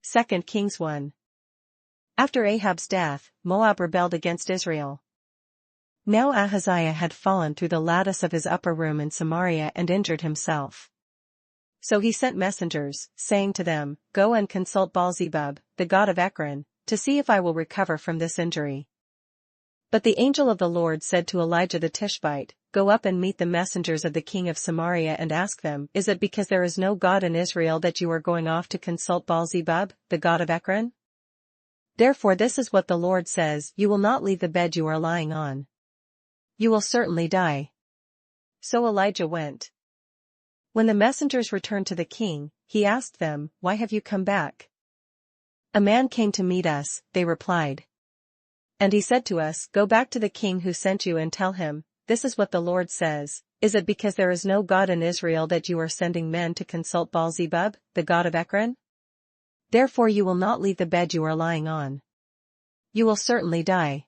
2 Kings 1. After Ahab's death, Moab rebelled against Israel. Now Ahaziah had fallen through the lattice of his upper room in Samaria and injured himself. So he sent messengers, saying to them, Go and consult Baal-zebub, the god of Ekron, to see if I will recover from this injury. But the angel of the Lord said to Elijah the Tishbite, Go up and meet the messengers of the king of Samaria and ask them, Is it because there is no God in Israel that you are going off to consult Baal-zebub, the god of Ekron? Therefore this is what the Lord says, You will not leave the bed you are lying on. You will certainly die. So Elijah went. When the messengers returned to the king, he asked them, Why have you come back? A man came to meet us, they replied. And he said to us, Go back to the king who sent you and tell him, This is what the Lord says, Is it because there is no God in Israel that you are sending men to consult Baal-zebub, the god of Ekron? Therefore you will not leave the bed you are lying on. You will certainly die.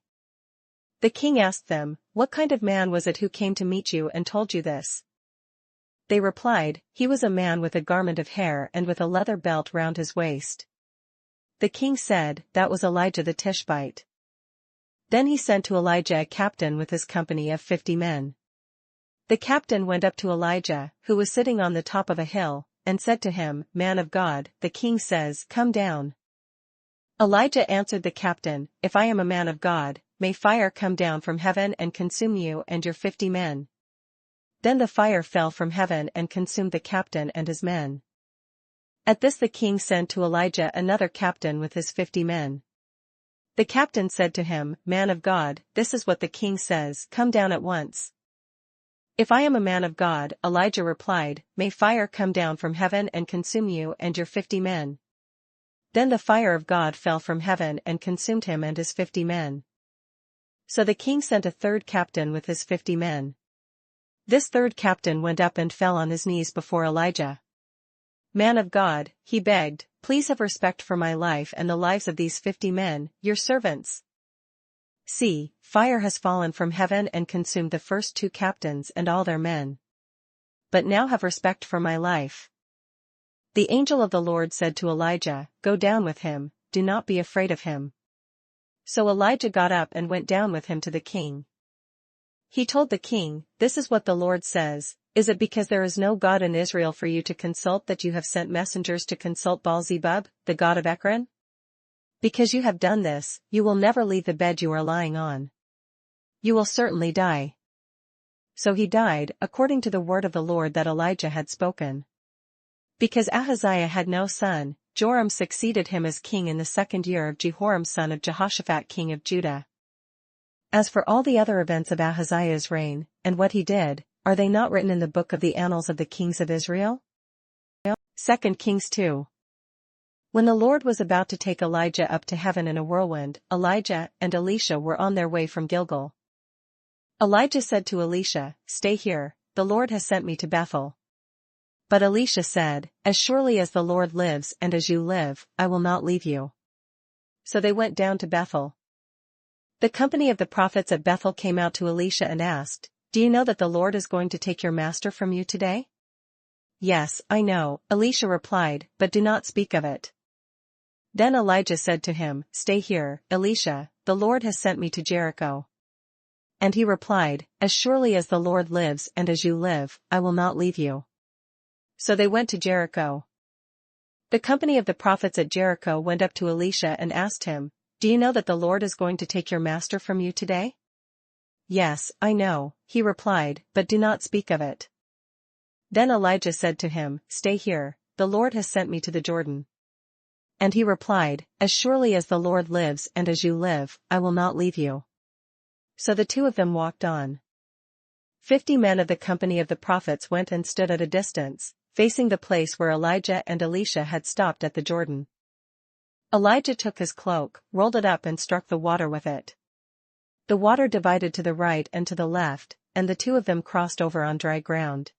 The king asked them, What kind of man was it who came to meet you and told you this? They replied, He was a man with a garment of hair and with a leather belt round his waist. The king said, That was Elijah the Tishbite. Then he sent to Elijah a captain with his company of 50 men. The captain went up to Elijah, who was sitting on the top of a hill, and said to him, Man of God, the king says, Come down. Elijah answered the captain, If I am a man of God, may fire come down from heaven and consume you and your 50 men. Then the fire fell from heaven and consumed the captain and his men. At this the king sent to Elijah another captain with his 50 men. The captain said to him, Man of God, this is what the king says, Come down at once. If I am a man of God, Elijah replied, May fire come down from heaven and consume you and your 50 men. Then the fire of God fell from heaven and consumed him and his 50 men. So the king sent a third captain with his 50 men. This third captain went up and fell on his knees before Elijah. Man of God, he begged, Please have respect for my life and the lives of these 50 men, your servants. See, fire has fallen from heaven and consumed the first 2 captains and all their men. But now have respect for my life. The angel of the Lord said to Elijah, Go down with him, do not be afraid of him. So Elijah got up and went down with him to the king. He told the king, This is what the Lord says, Is it because there is no God in Israel for you to consult that you have sent messengers to consult Baal-zebub, the god of Ekron? Because you have done this, you will never leave the bed you are lying on. You will certainly die. So he died, according to the word of the Lord that Elijah had spoken. Because Ahaziah had no son, Joram succeeded him as king in the 2nd year of Jehoram son of Jehoshaphat king of Judah. As for all the other events of Ahaziah's reign, and what he did, are they not written in the book of the annals of the kings of Israel? 2 Kings 2. When the Lord was about to take Elijah up to heaven in a whirlwind, Elijah and Elisha were on their way from Gilgal. Elijah said to Elisha, Stay here, the Lord has sent me to Bethel. But Elisha said, As surely as the Lord lives and as you live, I will not leave you. So they went down to Bethel. The company of the prophets at Bethel came out to Elisha and asked, Do you know that the Lord is going to take your master from you today? Yes, I know, Elisha replied, but do not speak of it. Then Elijah said to him, Stay here, Elisha, the Lord has sent me to Jericho. And he replied, As surely as the Lord lives and as you live, I will not leave you. So they went to Jericho. The company of the prophets at Jericho went up to Elisha and asked him, Do you know that the Lord is going to take your master from you today? Yes, I know, he replied, but do not speak of it. Then Elijah said to him, Stay here, the Lord has sent me to the Jordan. And he replied, As surely as the Lord lives and as you live, I will not leave you. So the 2 of them walked on. 50 men of the company of the prophets went and stood at a distance, facing the place where Elijah and Elisha had stopped at the Jordan. Elijah took his cloak, rolled it up and struck the water with it. The water divided to the right and to the left, and the 2 of them crossed over on dry ground.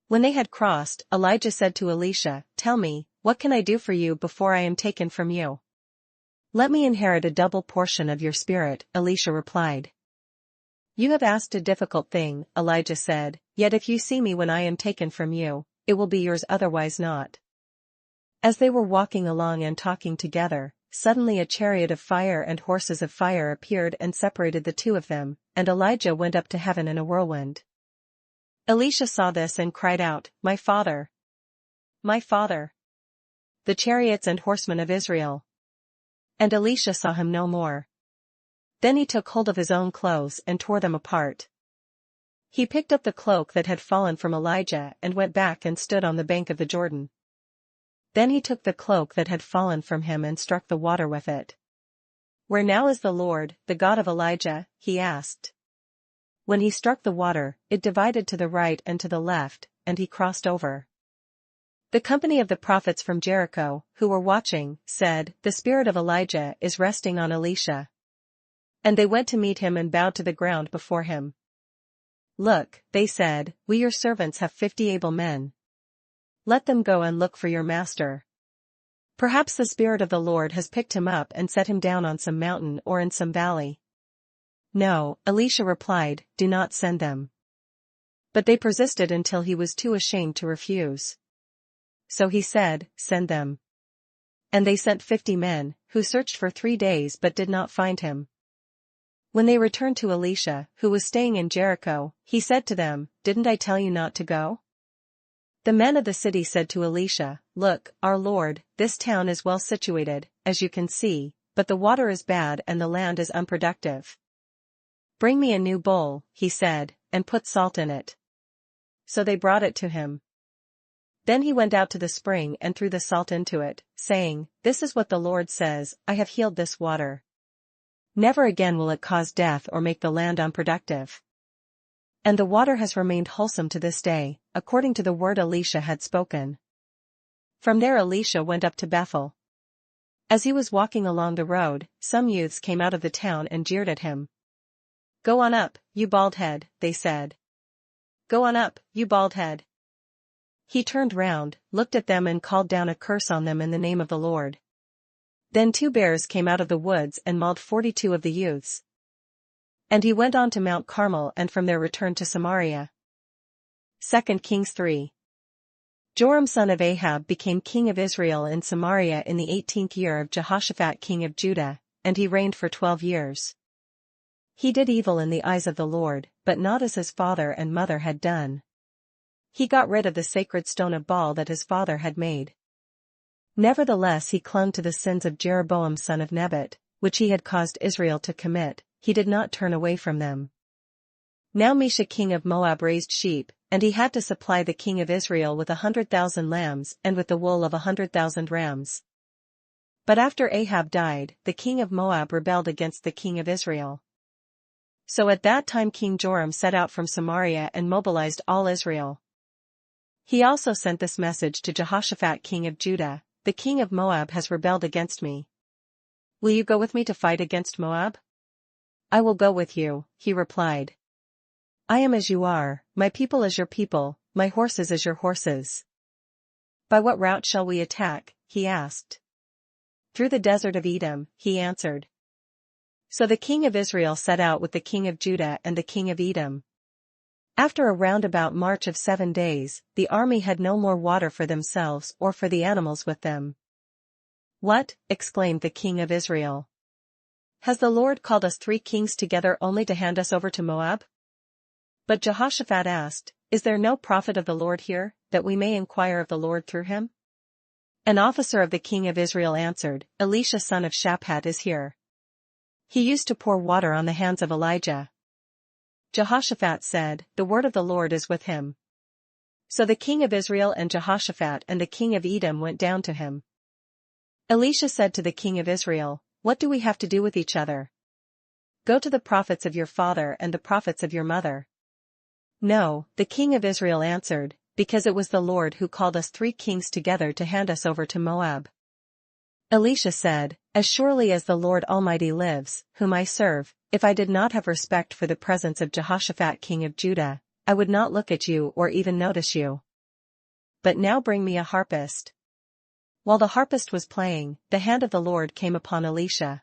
When they had crossed, Elijah said to Elisha, Tell me, what can I do for you before I am taken from you? Let me inherit a double portion of your spirit, Elisha replied. You have asked a difficult thing, Elijah said, yet if you see me when I am taken from you, it will be yours otherwise not. As they were walking along and talking together, suddenly a chariot of fire and horses of fire appeared and separated the two of them, and Elijah went up to heaven in a whirlwind. Elisha saw this and cried out, "My father! My father! The chariots and horsemen of Israel!" And Elisha saw him no more. Then he took hold of his own clothes and tore them apart. He picked up the cloak that had fallen from Elijah and went back and stood on the bank of the Jordan. Then he took the cloak that had fallen from him and struck the water with it. "Where now is the Lord, the God of Elijah?" he asked. When he struck the water, it divided to the right and to the left, and he crossed over. The company of the prophets from Jericho, who were watching, said, "The spirit of Elijah is resting on Elisha." And they went to meet him and bowed to the ground before him. "Look," they said, "we your servants have 50 able men. Let them go and look for your master. Perhaps the Spirit of the Lord has picked him up and set him down on some mountain or in some valley." "No," Elisha replied, "do not send them." But they persisted until he was too ashamed to refuse. So he said, "Send them." And they sent 50 men, who searched for 3 days but did not find him. When they returned to Elisha, who was staying in Jericho, he said to them, "Didn't I tell you not to go?" The men of the city said to Elisha, "Look, our lord, this town is well situated, as you can see, but the water is bad and the land is unproductive." "Bring me a new bowl," he said, "and put salt in it." So they brought it to him. Then he went out to the spring and threw the salt into it, saying, "This is what the Lord says, I have healed this water. Never again will it cause death or make the land unproductive." And the water has remained wholesome to this day, according to the word Elisha had spoken. From there Elisha went up to Bethel. As he was walking along the road, some youths came out of the town and jeered at him. "Go on up, you bald head," they said. "Go on up, you bald head." He turned round, looked at them and called down a curse on them in the name of the Lord. Then 2 bears came out of the woods and mauled 42 of the youths. And he went on to Mount Carmel and from there returned to Samaria. 2 Kings 3. Joram son of Ahab became king of Israel in Samaria in the 18th year of Jehoshaphat king of Judah, and he reigned for 12 years. He did evil in the eyes of the Lord, but not as his father and mother had done. He got rid of the sacred stone of Baal that his father had made. Nevertheless he clung to the sins of Jeroboam son of Nebat, which he had caused Israel to commit. He did not turn away from them. Now Mesha king of Moab raised sheep, and he had to supply the king of Israel with 100,000 lambs and with the wool of 100,000 rams. But after Ahab died, the king of Moab rebelled against the king of Israel. So at that time King Joram set out from Samaria and mobilized all Israel. He also sent this message to Jehoshaphat king of Judah, "The king of Moab has rebelled against me. Will you go with me to fight against Moab?" "I will go with you," he replied. "I am as you are, my people as your people, my horses as your horses." "By what route shall we attack?" he asked. "Through the desert of Edom," he answered. So the king of Israel set out with the king of Judah and the king of Edom. After a roundabout march of 7 days, the army had no more water for themselves or for the animals with them. "What?" exclaimed the king of Israel. "Has the Lord called us 3 kings together only to hand us over to Moab?" But Jehoshaphat asked, "Is there no prophet of the Lord here, that we may inquire of the Lord through him?" An officer of the king of Israel answered, "Elisha son of Shaphat is here. He used to pour water on the hands of Elijah." Jehoshaphat said, "The word of the Lord is with him." So the king of Israel and Jehoshaphat and the king of Edom went down to him. Elisha said to the king of Israel, "What do we have to do with each other? Go to the prophets of your father and the prophets of your mother." "No," the king of Israel answered, "because it was the Lord who called us 3 kings together to hand us over to Moab." Elisha said, "As surely as the Lord Almighty lives, whom I serve, if I did not have respect for the presence of Jehoshaphat king of Judah, I would not look at you or even notice you. But now bring me a harpist." While the harpist was playing, the hand of the Lord came upon Elisha.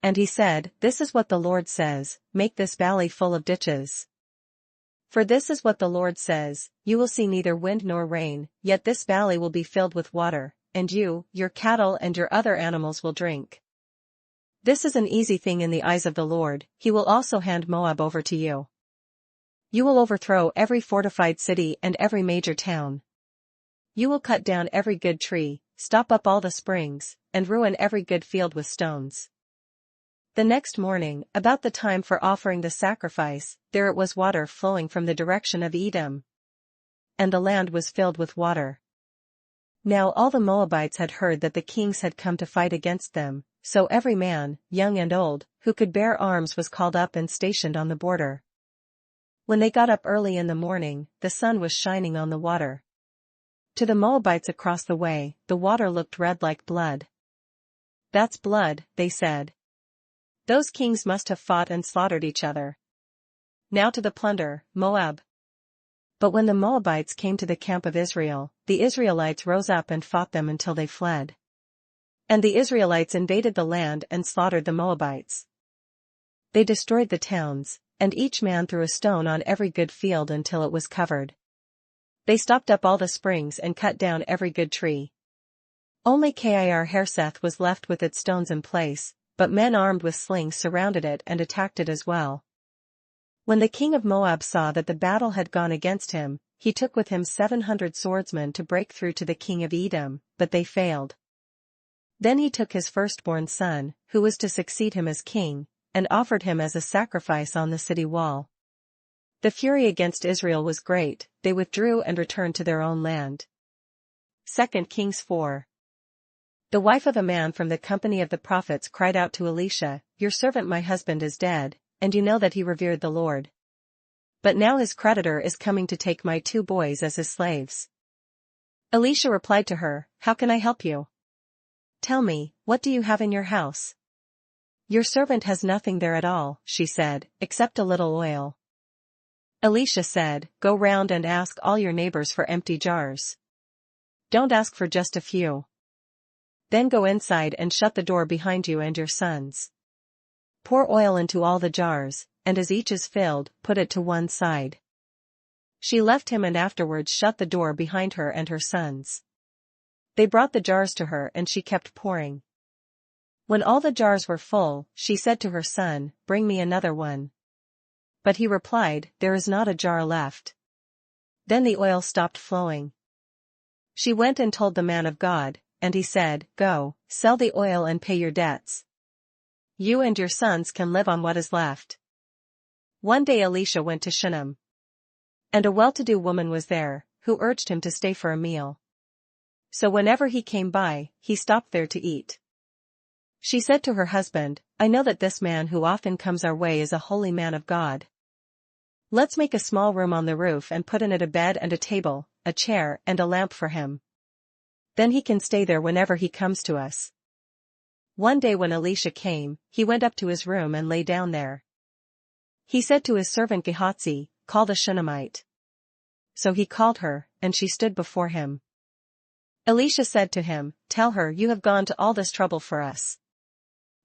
And he said, "This is what the Lord says, make this valley full of ditches. For this is what the Lord says, you will see neither wind nor rain, yet this valley will be filled with water, and you, your cattle and your other animals will drink. This is an easy thing in the eyes of the Lord. He will also hand Moab over to you. You will overthrow every fortified city and every major town. You will cut down every good tree, stop up all the springs, and ruin every good field with stones. The next morning, about the time for offering the sacrifice, there it was water flowing from the direction of Edom. And the land was filled with water. Now all the Moabites had heard that the kings had come to fight against them, so every man, young and old, who could bear arms was called up and stationed on the border. When they got up early in the morning, the sun was shining on the water. To the Moabites across the way, the water looked red like blood. "That's blood," they said. "Those kings must have fought and slaughtered each other. Now to the plunder, Moab." But when the Moabites came to the camp of Israel, the Israelites rose up and fought them until they fled. And the Israelites invaded the land and slaughtered the Moabites. They destroyed the towns, and each man threw a stone on every good field until it was covered. They stopped up all the springs and cut down every good tree. Only Kir Hareseth was left with its stones in place, but men armed with slings surrounded it and attacked it as well. When the king of Moab saw that the battle had gone against him, he took with him 700 swordsmen to break through to the king of Edom, but they failed. Then he took his firstborn son, who was to succeed him as king, and offered him as a sacrifice on the city wall. The fury against Israel was great. They withdrew and returned to their own land. 2 Kings 4. The wife of a man from the company of the prophets cried out to Elisha, "Your servant my husband is dead, and you know that he revered the Lord. But now his creditor is coming to take my 2 boys as his slaves." Elisha replied to her, "How can I help you? Tell me, what do you have in your house?" "Your servant has nothing there at all," she said, "except a little oil." Elisha said, "Go round and ask all your neighbors for empty jars. Don't ask for just a few. Then go inside and shut the door behind you and your sons. Pour oil into all the jars, and as each is filled, put it to one side." She left him and afterwards shut the door behind her and her sons. They brought the jars to her and she kept pouring. When all the jars were full, she said to her son, "Bring me another one." But he replied, "There is not a jar left." Then the oil stopped flowing. She went and told the man of God, and he said, "Go, sell the oil and pay your debts. You and your sons can live on what is left." One day Elisha went to Shunem. And a well-to-do woman was there, who urged him to stay for a meal. So whenever he came by, he stopped there to eat. She said to her husband, "I know that this man who often comes our way is a holy man of God. Let's make a small room on the roof and put in it a bed and a table, a chair and a lamp for him. Then he can stay there whenever he comes to us." One day when Elisha came, he went up to his room and lay down there. He said to his servant Gehazi, "Call the Shunammite." So he called her, and she stood before him. Elisha said to him, "Tell her you have gone to all this trouble for us.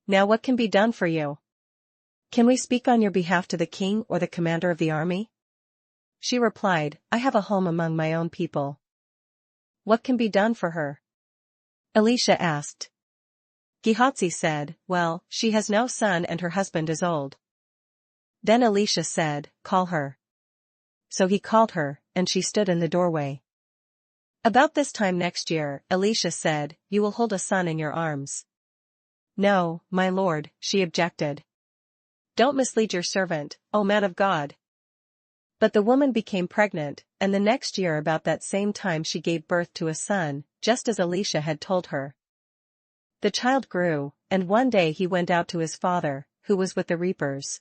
Now what can be done for you? Can we speak on your behalf to the king or the commander of the army?" She replied, "I have a home among my own people." "What can be done for her?" Elisha asked. Gehazi said, "Well, she has no son and her husband is old." Then Elisha said, "Call her." So he called her, and she stood in the doorway. About this time next year, Elisha said, "You will hold a son in your arms." "No, my lord," she objected. "Don't mislead your servant, O man of God." But the woman became pregnant, and the next year about that same time she gave birth to a son, just as Elisha had told her. The child grew, and one day he went out to his father, who was with the reapers.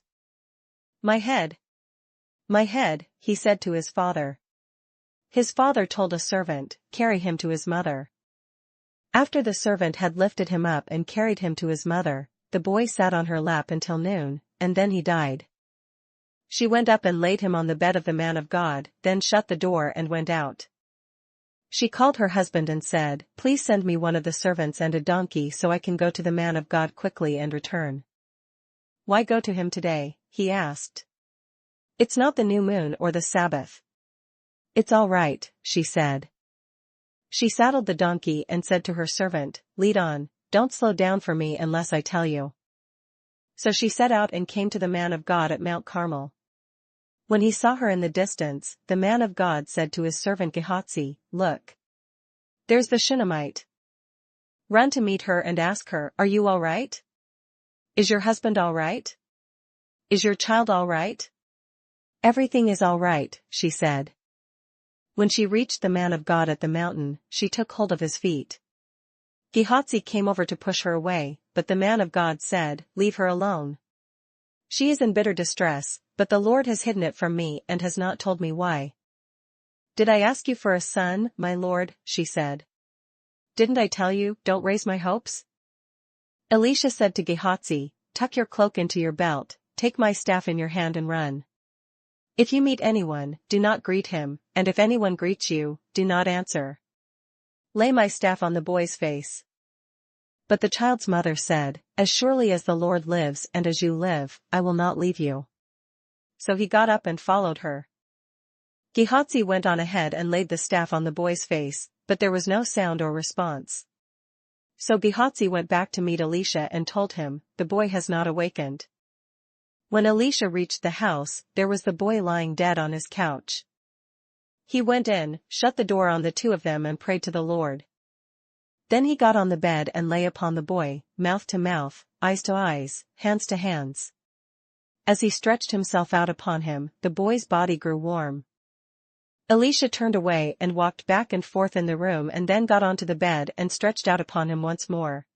My head, he said to his father. His father told a servant, "Carry him to his mother." After the servant had lifted him up and carried him to his mother, the boy sat on her lap until noon, and then he died. She went up and laid him on the bed of the man of God, then shut the door and went out. She called her husband and said, "Please send me one of the servants and a donkey so I can go to the man of God quickly and return." "Why go to him today?" he asked. "It's not the new moon or the Sabbath." "It's all right," she said. She saddled the donkey and said to her servant, "Lead on, don't slow down for me unless I tell you." So she set out and came to the man of God at Mount Carmel. When he saw her in the distance, the man of God said to his servant Gehazi, "Look. There's the Shunammite. Run to meet her and ask her, 'Are you all right? Is your husband all right? Is your child all right?'" "Everything is all right," she said. When she reached the man of God at the mountain, she took hold of his feet. Gehazi came over to push her away, but the man of God said, "Leave her alone. She is in bitter distress, but the Lord has hidden it from me and has not told me why." "Did I ask you for a son, my lord?" she said. "Didn't I tell you, don't raise my hopes?" Elisha said to Gehazi, "Tuck your cloak into your belt, take my staff in your hand and run. If you meet anyone, do not greet him, and if anyone greets you, do not answer. Lay my staff on the boy's face." But the child's mother said, "As surely as the Lord lives and as you live, I will not leave you." So he got up and followed her. Gehazi went on ahead and laid the staff on the boy's face, but there was no sound or response. So Gehazi went back to meet Elisha and told him, "The boy has not awakened." When Elisha reached the house, there was the boy lying dead on his couch. He went in, shut the door on the two of them and prayed to the Lord. Then he got on the bed and lay upon the boy, mouth to mouth, eyes to eyes, hands to hands. As he stretched himself out upon him, the boy's body grew warm. Elisha turned away and walked back and forth in the room and then got onto the bed and stretched out upon him once more.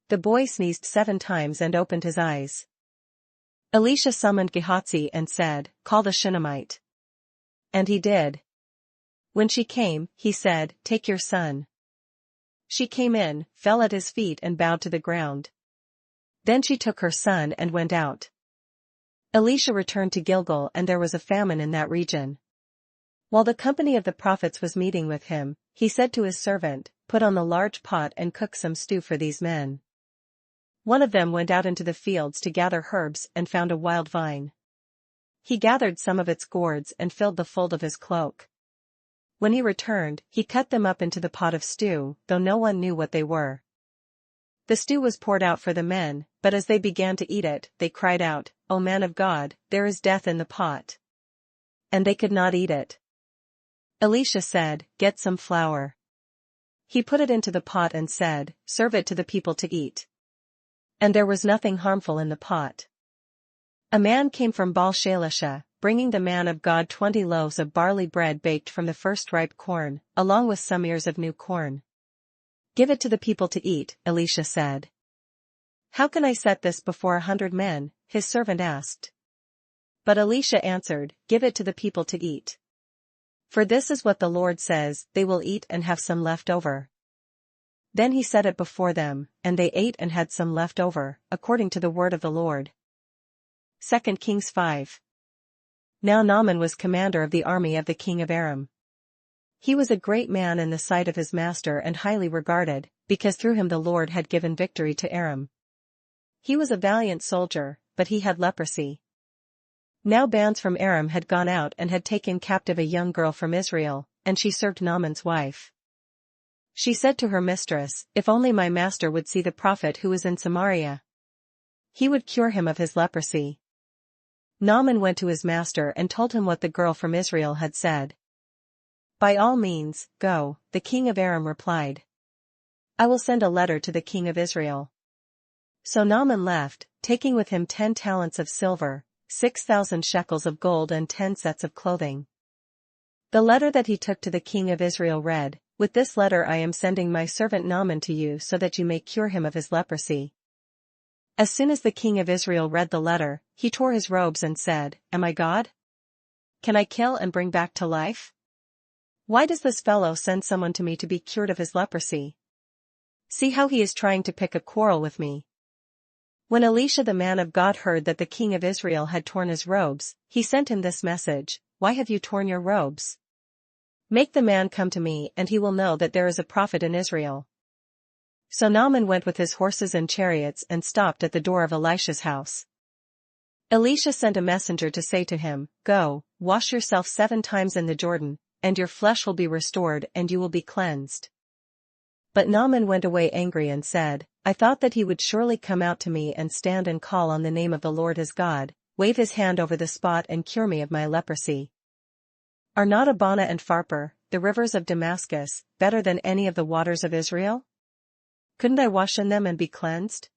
The boy sneezed 7 times and opened his eyes. Elisha summoned Gehazi and said, "Call the Shunammite." And he did. When she came, he said, "Take your son." She came in, fell at his feet and bowed to the ground. Then she took her son and went out. Elisha returned to Gilgal and there was a famine in that region. While the company of the prophets was meeting with him, he said to his servant, "Put on the large pot and cook some stew for these men." One of them went out into the fields to gather herbs and found a wild vine. He gathered some of its gourds and filled the fold of his cloak. When he returned, he cut them up into the pot of stew, though no one knew what they were. The stew was poured out for the men, but as they began to eat it, they cried out, "O man of God, there is death in the pot." And they could not eat it. Elisha said, "Get some flour." He put it into the pot and said, "Serve it to the people to eat." And there was nothing harmful in the pot. A man came from Baal-Shalisha, bringing the man of God 20 loaves of barley bread baked from the first ripe corn, along with some ears of new corn. "Give it to the people to eat," Elisha said. "How can I set this before 100 men?" his servant asked. But Elisha answered, "Give it to the people to eat. For this is what the Lord says, they will eat and have some left over." Then he set it before them, and they ate and had some left over, according to the word of the Lord. 2 Kings 5. Now Naaman was commander of the army of the king of Aram. He was a great man in the sight of his master and highly regarded, because through him the Lord had given victory to Aram. He was a valiant soldier, but he had leprosy. Now bands from Aram had gone out and had taken captive a young girl from Israel, and she served Naaman's wife. She said to her mistress, "If only my master would see the prophet who is in Samaria. He would cure him of his leprosy." Naaman went to his master and told him what the girl from Israel had said. "By all means, go," the king of Aram replied. "I will send a letter to the king of Israel." So Naaman left, taking with him 10 talents of silver, 6,000 shekels of gold and 10 sets of clothing. The letter that he took to the king of Israel read, "With this letter I am sending my servant Naaman to you so that you may cure him of his leprosy." As soon as the king of Israel read the letter, he tore his robes and said, "Am I God? Can I kill and bring back to life? Why does this fellow send someone to me to be cured of his leprosy? See how he is trying to pick a quarrel with me." When Elisha the man of God heard that the king of Israel had torn his robes, he sent him this message, "Why have you torn your robes? Make the man come to me and he will know that there is a prophet in Israel." So Naaman went with his horses and chariots and stopped at the door of Elisha's house. Elisha sent a messenger to say to him, "Go, wash yourself 7 times in the Jordan, and your flesh will be restored and you will be cleansed." But Naaman went away angry and said, "I thought that he would surely come out to me and stand and call on the name of the Lord his God, wave his hand over the spot and cure me of my leprosy. Are not Abana and Pharpar, the rivers of Damascus, better than any of the waters of Israel? Couldn't I wash in them and be cleansed?"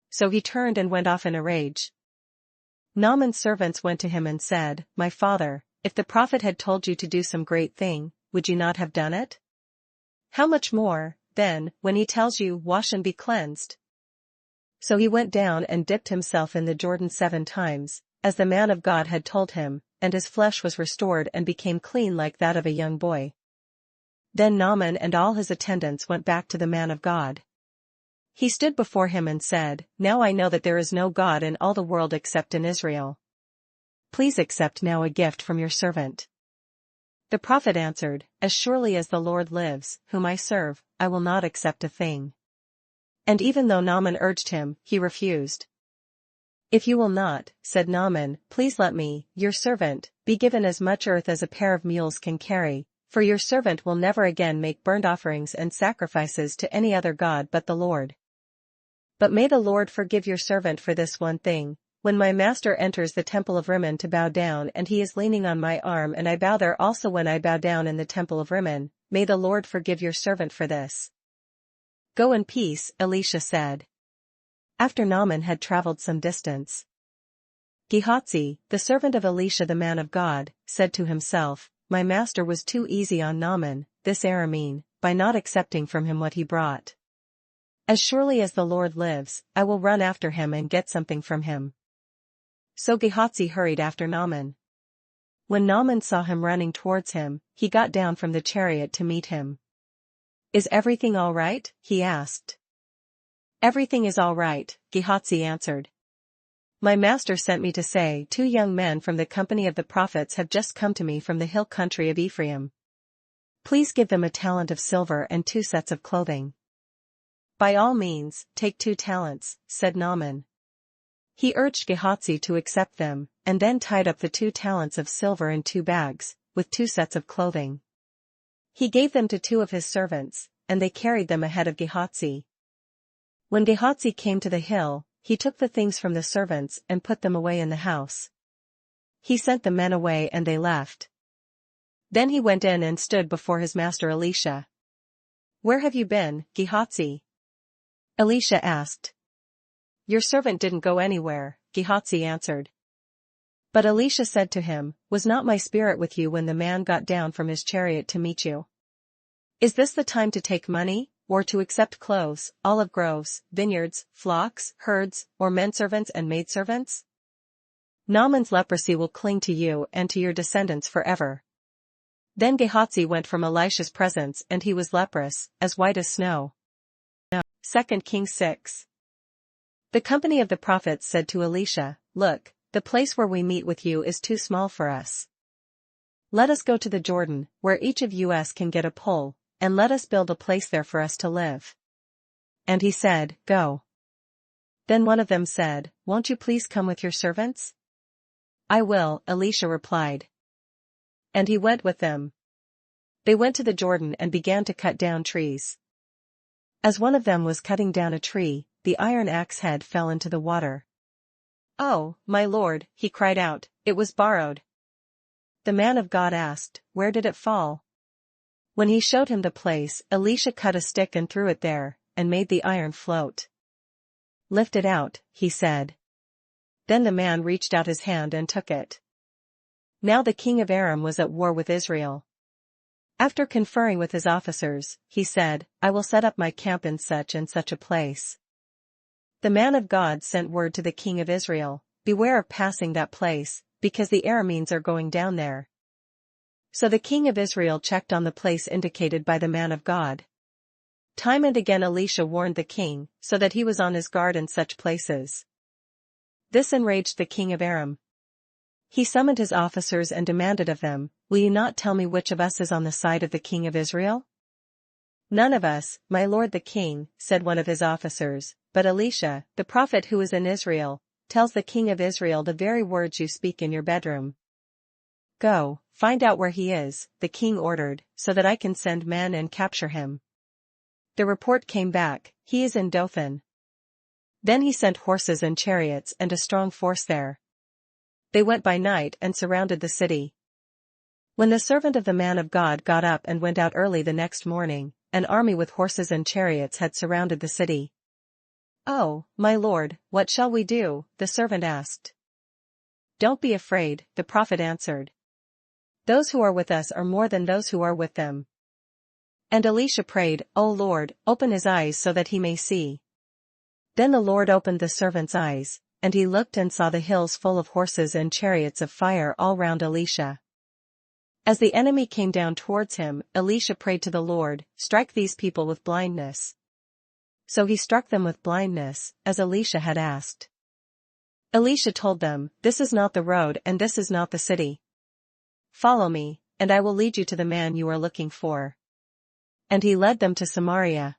So he turned and went off in a rage. Naaman's servants went to him and said, "My father, if the prophet had told you to do some great thing, would you not have done it? How much more, then, when he tells you, 'Wash and be cleansed'?" So he went down and dipped himself in the Jordan 7 times, as the man of God had told him, and his flesh was restored and became clean like that of a young boy. Then Naaman and all his attendants went back to the man of God. He stood before him and said, "Now I know that there is no God in all the world except in Israel. Please accept now a gift from your servant." The prophet answered, "As surely as the Lord lives, whom I serve, I will not accept a thing." And even though Naaman urged him, he refused. "If you will not," said Naaman, "please let me, your servant, be given as much earth as a pair of mules can carry, for your servant will never again make burnt offerings and sacrifices to any other god but the Lord. But may the Lord forgive your servant for this one thing. When my master enters the temple of Rimmon to bow down and he is leaning on my arm and I bow there also when I bow down in the temple of Rimmon, may the Lord forgive your servant for this." "Go in peace," Elisha said. After Naaman had traveled some distance, Gehazi, the servant of Elisha the man of God, said to himself, "My master was too easy on Naaman, this Aramean, by not accepting from him what he brought. As surely as the Lord lives, I will run after him and get something from him." So Gehazi hurried after Naaman. When Naaman saw him running towards him, he got down from the chariot to meet him. "Is everything all right?" he asked. "Everything is all right," Gehazi answered. "My master sent me to say 2 young men from the company of the prophets have just come to me from the hill country of Ephraim. Please give them a talent of silver and 2 sets of clothing." "By all means, take 2 talents, said Naaman. He urged Gehazi to accept them, and then tied up the 2 talents of silver in 2 bags, with 2 sets of clothing. He gave them to 2 of his servants, and they carried them ahead of Gehazi. When Gehazi came to the hill, he took the things from the servants and put them away in the house. He sent the men away and they left. Then he went in and stood before his master Elisha. "Where have you been, Gehazi?" Elisha asked. "Your servant didn't go anywhere," Gehazi answered. But Elisha said to him, "Was not my spirit with you when the man got down from his chariot to meet you? Is this the time to take money, or to accept clothes, olive groves, vineyards, flocks, herds, or menservants and maidservants? Naaman's leprosy will cling to you and to your descendants forever." Then Gehazi went from Elisha's presence and he was leprous, as white as snow. 2 Kings 6. The company of the prophets said to Elisha, "Look, the place where we meet with you is too small for us. Let us go to the Jordan, where each of us can get a pole, and let us build a place there for us to live." And he said, "Go." Then one of them said, "Won't you please come with your servants?" "I will," Elisha replied. And he went with them. They went to the Jordan and began to cut down trees. As one of them was cutting down a tree, the iron axe head fell into the water. "Oh, my lord," he cried out, "it was borrowed." The man of God asked, "Where did it fall?" When he showed him the place, Elisha cut a stick and threw it there, and made the iron float. "Lift it out," he said. Then the man reached out his hand and took it. Now the king of Aram was at war with Israel. After conferring with his officers, he said, "I will set up my camp in such and such a place." The man of God sent word to the king of Israel, "Beware of passing that place, because the Arameans are going down there." So the king of Israel checked on the place indicated by the man of God. Time and again Elisha warned the king, so that he was on his guard in such places. This enraged the king of Aram. He summoned his officers and demanded of them, "Will you not tell me which of us is on the side of the king of Israel?" "None of us, my lord the king," said one of his officers, "but Elisha, the prophet who is in Israel, tells the king of Israel the very words you speak in your bedroom." "Go, "Find out where he is," the king ordered, "so that I can send men and capture him." The report came back, "He is in Dothan." Then he sent horses and chariots and a strong force there. They went by night and surrounded the city. When the servant of the man of God got up and went out early the next morning, an army with horses and chariots had surrounded the city. "Oh, my lord, what shall we do?" the servant asked. "Don't be afraid," the prophet answered. "Those who are with us are more than those who are with them." And Elisha prayed, "O Lord, open his eyes so that he may see." Then the Lord opened the servant's eyes, and he looked and saw the hills full of horses and chariots of fire all round Elisha. As the enemy came down towards him, Elisha prayed to the Lord, "Strike these people with blindness." So he struck them with blindness, as Elisha had asked. Elisha told them, "This is not the road and this is not the city. Follow me, and I will lead you to the man you are looking for." And he led them to Samaria.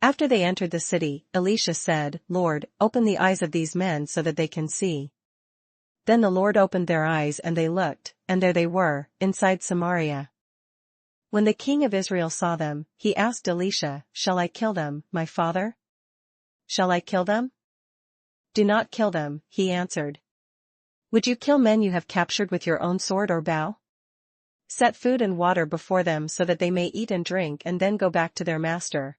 After they entered the city, Elisha said, "Lord, open the eyes of these men so that they can see." Then the Lord opened their eyes and they looked, and there they were, inside Samaria. When the king of Israel saw them, he asked Elisha, "Shall I kill them, my father? Shall I kill them?" "Do not kill them," he answered. "Would you kill men you have captured with your own sword or bow? Set food and water before them so that they may eat and drink and then go back to their master."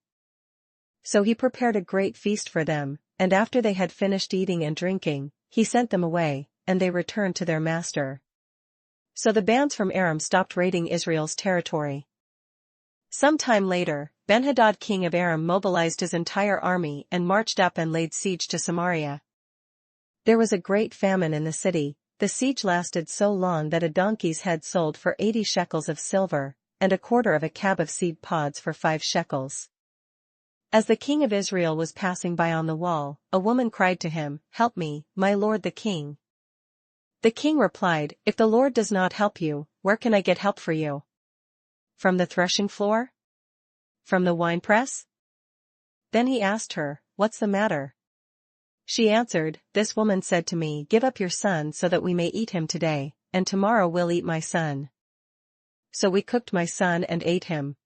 So he prepared a great feast for them, and after they had finished eating and drinking, he sent them away, and they returned to their master. So the bands from Aram stopped raiding Israel's territory. Some time later, Ben-Hadad king of Aram mobilized his entire army and marched up and laid siege to Samaria. There was a great famine in the city. The siege lasted so long that a donkey's head sold for 80 shekels of silver, and a quarter of a cab of seed pods for 5 shekels. As the king of Israel was passing by on the wall, a woman cried to him, "Help me, my lord the king." The king replied, "If the Lord does not help you, where can I get help for you? From the threshing floor? From the winepress?" Then he asked her, "What's the matter?" She answered, "This woman said to me, 'Give up your son so that we may eat him today, and tomorrow we'll eat my son.' So we cooked my son and ate him.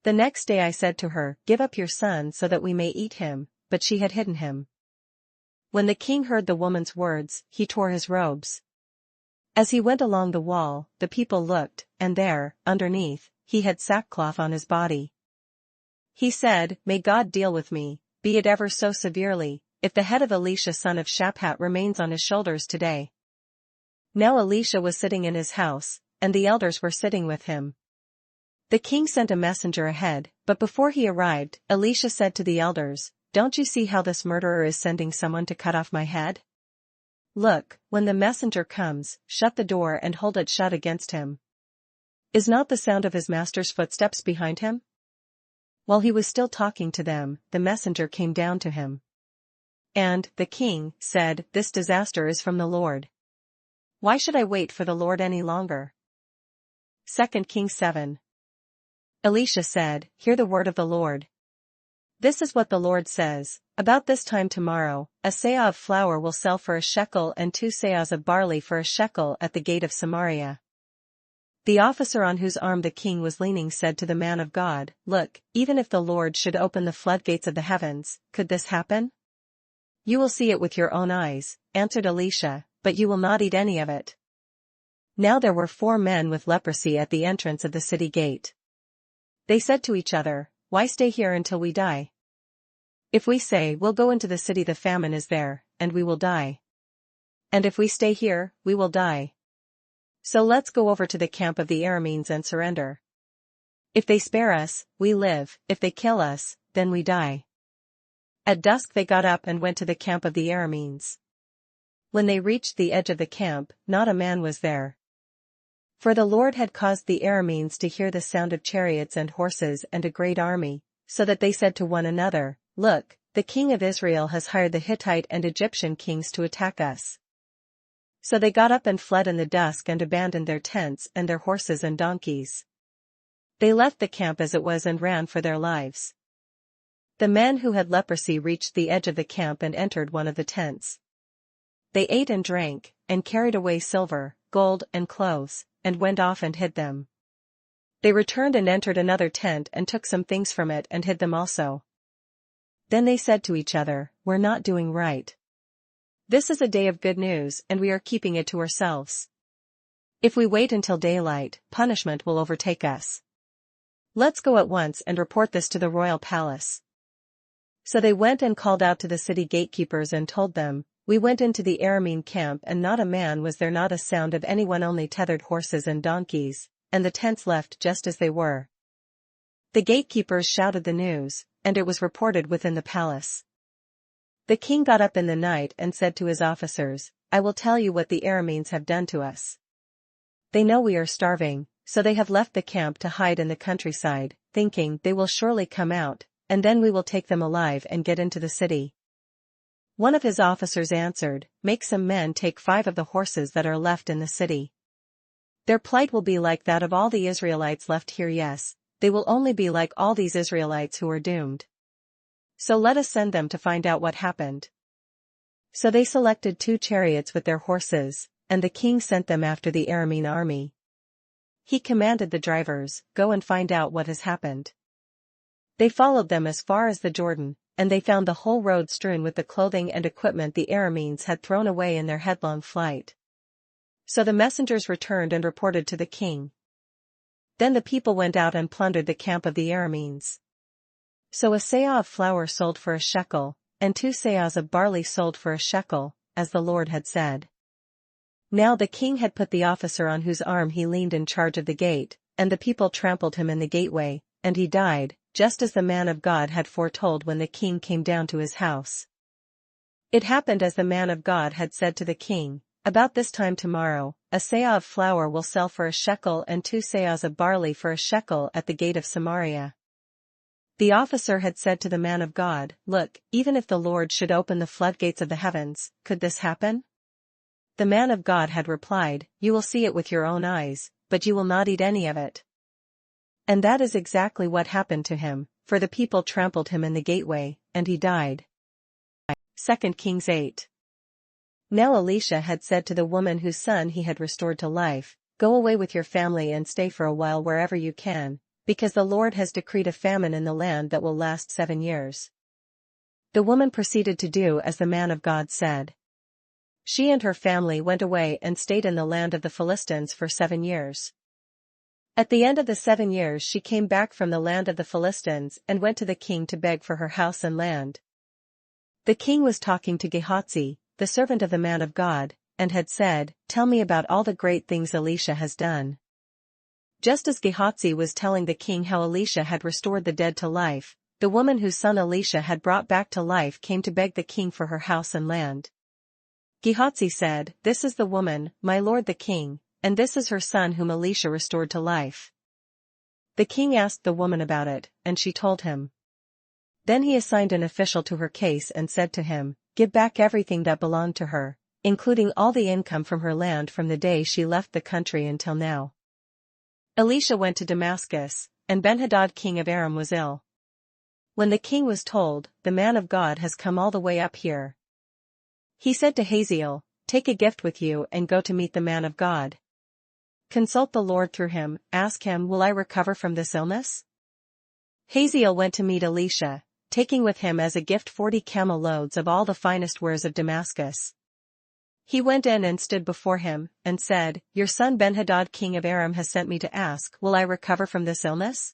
The next day I said to her, 'Give up your son so that we may eat him,' but she had hidden him." When the king heard the woman's words, he tore his robes. As he went along the wall, the people looked, and there, underneath, he had sackcloth on his body. He said, "May God deal with me, be it ever so severely, if the head of Elisha son of Shaphat remains on his shoulders today." Now Elisha was sitting in his house, and the elders were sitting with him. The king sent a messenger ahead, but before he arrived, Elisha said to the elders, "Don't you see how this murderer is sending someone to cut off my head? Look, when the messenger comes, shut the door and hold it shut against him. Is not the sound of his master's footsteps behind him?" While he was still talking to them, the messenger came down to him. And the king said, "This disaster is from the Lord. Why should I wait for the Lord any longer?" 2 Kings 7. Elisha said, "Hear the word of the Lord. This is what the Lord says, about this time tomorrow, a seah of flour will sell for a shekel and 2 seahs of barley for a shekel at the gate of Samaria." The officer on whose arm the king was leaning said to the man of God, "Look, even if the Lord should open the floodgates of the heavens, could this happen?" "You will see it with your own eyes," answered Elisha, "but you will not eat any of it." Now there were 4 men with leprosy at the entrance of the city gate. They said to each other, "Why stay here until we die? If we say we'll go into the city, the famine is there, and we will die. And if we stay here, we will die. So let's go over to the camp of the Arameans and surrender. If they spare us, we live, if they kill us, then we die." At dusk they got up and went to the camp of the Arameans. When they reached the edge of the camp, not a man was there. For the Lord had caused the Arameans to hear the sound of chariots and horses and a great army, so that they said to one another, "Look, the king of Israel has hired the Hittite and Egyptian kings to attack us." So they got up and fled in the dusk and abandoned their tents and their horses and donkeys. They left the camp as it was and ran for their lives. The men who had leprosy reached the edge of the camp and entered one of the tents. They ate and drank, and carried away silver, gold, and clothes, and went off and hid them. They returned and entered another tent and took some things from it and hid them also. Then they said to each other, "We're not doing right. This is a day of good news and we are keeping it to ourselves. If we wait until daylight, punishment will overtake us. Let's go at once and report this to the royal palace." So they went and called out to the city gatekeepers and told them, "We went into the Aramean camp and not a man was there, not a sound of anyone, only tethered horses and donkeys, and the tents left just as they were." The gatekeepers shouted the news, and it was reported within the palace. The king got up in the night and said to his officers, "I will tell you what the Arameans have done to us. They know we are starving, so they have left the camp to hide in the countryside, thinking they will surely come out, and then we will take them alive and get into the city." One of his officers answered, "Make some men take 5 of the horses that are left in the city. Their plight will be like that of all the Israelites left here. Yes, they will only be like all these Israelites who are doomed. So let us send them to find out what happened." So they selected 2 chariots with their horses, and the king sent them after the Aramean army. He commanded the drivers, "Go and find out what has happened." They followed them as far as the Jordan, and they found the whole road strewn with the clothing and equipment the Arameans had thrown away in their headlong flight. So the messengers returned and reported to the king. Then the people went out and plundered the camp of the Arameans. So a seah of flour sold for a shekel, and 2 seahs of barley sold for a shekel, as the Lord had said. Now the king had put the officer on whose arm he leaned in charge of the gate, and the people trampled him in the gateway, and he died, just as the man of God had foretold when the king came down to his house. It happened as the man of God had said to the king, "About this time tomorrow, a seah of flour will sell for a shekel and 2 seahs of barley for a shekel at the gate of Samaria." The officer had said to the man of God, "Look, even if the Lord should open the floodgates of the heavens, could this happen?" The man of God had replied, "You will see it with your own eyes, but you will not eat any of it." And that is exactly what happened to him, for the people trampled him in the gateway, and he died. 2 Kings 8. Now Elisha had said to the woman whose son he had restored to life, "Go away with your family and stay for a while wherever you can, because the Lord has decreed a famine in the land that will last 7 years." The woman proceeded to do as the man of God said. She and her family went away and stayed in the land of the Philistines for 7 years. At the end of the 7 years she came back from the land of the Philistines and went to the king to beg for her house and land. The king was talking to Gehazi, the servant of the man of God, and had said, "Tell me about all the great things Elisha has done." Just as Gehazi was telling the king how Elisha had restored the dead to life, the woman whose son Elisha had brought back to life came to beg the king for her house and land. Gehazi said, "This is the woman, my lord the king, and this is her son whom Elisha restored to life." The king asked the woman about it, and she told him. Then he assigned an official to her case and said to him, "Give back everything that belonged to her, including all the income from her land from the day she left the country until now." Elisha went to Damascus, and Benhadad king of Aram was ill. When the king was told, "The man of God has come all the way up here," he said to Hazael, "Take a gift with you and go to meet the man of God. Consult the Lord through him, ask him, 'Will I recover from this illness?'" Hazael went to meet Elisha, taking with him as a gift 40 camel loads of all the finest wares of Damascus. He went in and stood before him, and said, "Your son Benhadad king of Aram has sent me to ask, will I recover from this illness?"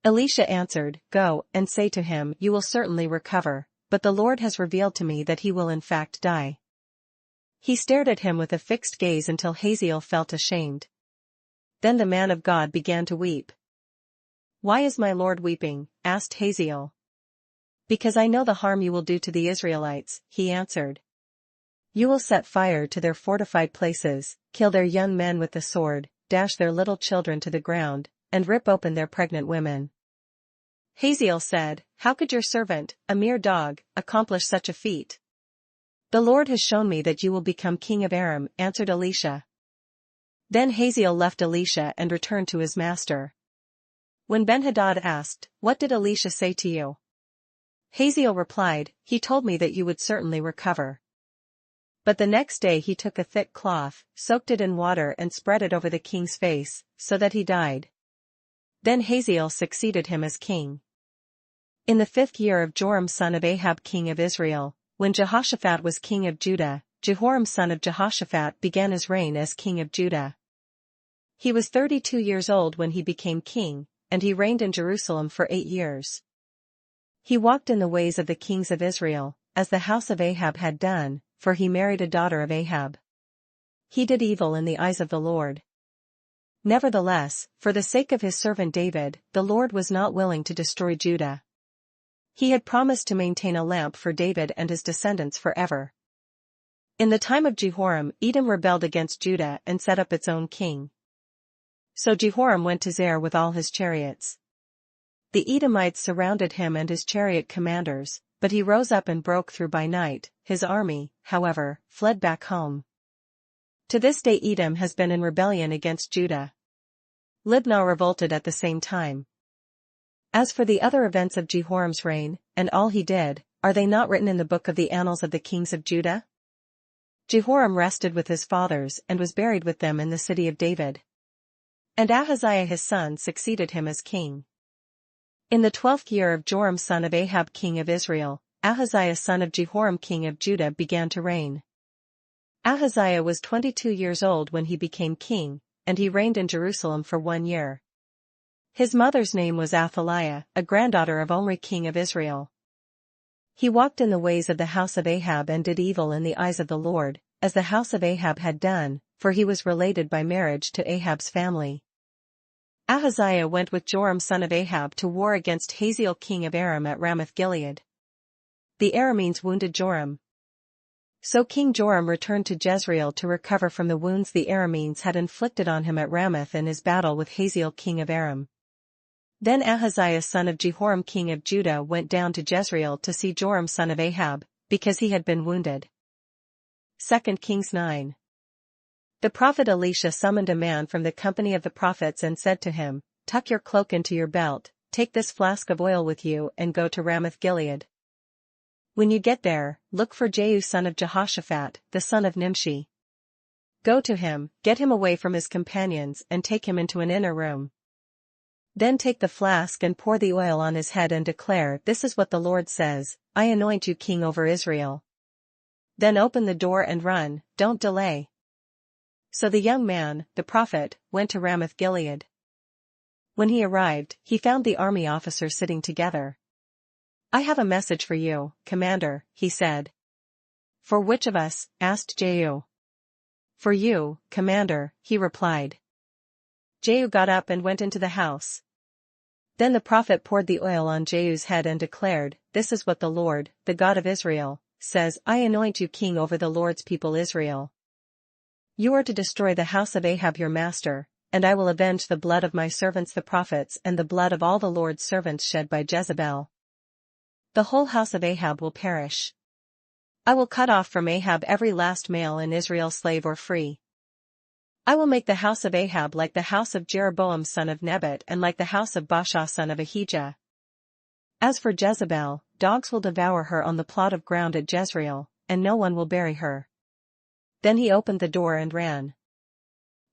Elisha answered, "Go, and say to him, you will certainly recover, but the Lord has revealed to me that he will in fact die." He stared at him with a fixed gaze until Hazael felt ashamed. Then the man of God began to weep. "Why is my Lord weeping?" asked Hazael. "Because I know the harm you will do to the Israelites," he answered. "You will set fire to their fortified places, kill their young men with the sword, dash their little children to the ground, and rip open their pregnant women." Hazael said, "How could your servant, a mere dog, accomplish such a feat?" "The Lord has shown me that you will become king of Aram," answered Elisha. Then Hazael left Elisha and returned to his master. When Benhadad asked, "What did Elisha say to you?" Hazael replied, "He told me that you would certainly recover." But the next day he took a thick cloth, soaked it in water and spread it over the king's face, so that he died. Then Hazael succeeded him as king. In the 5th year of Joram son of Ahab king of Israel, when Jehoshaphat was king of Judah, Jehoram son of Jehoshaphat began his reign as king of Judah. He was 32 years old when he became king, and he reigned in Jerusalem for 8 years. He walked in the ways of the kings of Israel, as the house of Ahab had done, for he married a daughter of Ahab. He did evil in the eyes of the Lord. Nevertheless, for the sake of his servant David, the Lord was not willing to destroy Judah. He had promised to maintain a lamp for David and his descendants forever. In the time of Jehoram, Edom rebelled against Judah and set up its own king. So Jehoram went to Zair with all his chariots. The Edomites surrounded him and his chariot commanders, but he rose up and broke through by night. His army, however, fled back home. To this day Edom has been in rebellion against Judah. Libnah revolted at the same time. As for the other events of Jehoram's reign, and all he did, are they not written in the book of the annals of the kings of Judah? Jehoram rested with his fathers and was buried with them in the city of David. And Ahaziah his son succeeded him as king. In the 12th year of Joram son of Ahab king of Israel, Ahaziah son of Jehoram king of Judah began to reign. Ahaziah was 22 years old when he became king, and he reigned in Jerusalem for 1 year. His mother's name was Athaliah, a granddaughter of Omri king of Israel. He walked in the ways of the house of Ahab and did evil in the eyes of the Lord, as the house of Ahab had done, for he was related by marriage to Ahab's family. Ahaziah went with Joram son of Ahab to war against Hazael king of Aram at Ramoth-Gilead. The Arameans wounded Joram. So King Joram returned to Jezreel to recover from the wounds the Arameans had inflicted on him at Ramoth in his battle with Hazael king of Aram. Then Ahaziah son of Jehoram king of Judah went down to Jezreel to see Joram son of Ahab, because he had been wounded. 2 Kings 9. The prophet Elisha summoned a man from the company of the prophets and said to him, "Tuck your cloak into your belt, take this flask of oil with you and go to Ramoth-Gilead. When you get there, look for Jehu son of Jehoshaphat, the son of Nimshi. Go to him, get him away from his companions and take him into an inner room. Then take the flask and pour the oil on his head and declare, 'This is what the Lord says, I anoint you king over Israel.' Then open the door and run, don't delay." So the young man, the prophet, went to Ramoth-Gilead. When he arrived, he found the army officers sitting together. "I have a message for you, commander," he said. "For which of us?" asked Jehu. "For you, commander," he replied. Jehu got up and went into the house. Then the prophet poured the oil on Jehu's head and declared, "This is what the Lord, the God of Israel, says, I anoint you king over the Lord's people Israel. You are to destroy the house of Ahab your master, and I will avenge the blood of my servants the prophets and the blood of all the Lord's servants shed by Jezebel. The whole house of Ahab will perish. I will cut off from Ahab every last male in Israel slave or free. I will make the house of Ahab like the house of Jeroboam son of Nebat and like the house of Baasha son of Ahijah. As for Jezebel, dogs will devour her on the plot of ground at Jezreel, and no one will bury her." Then he opened the door and ran.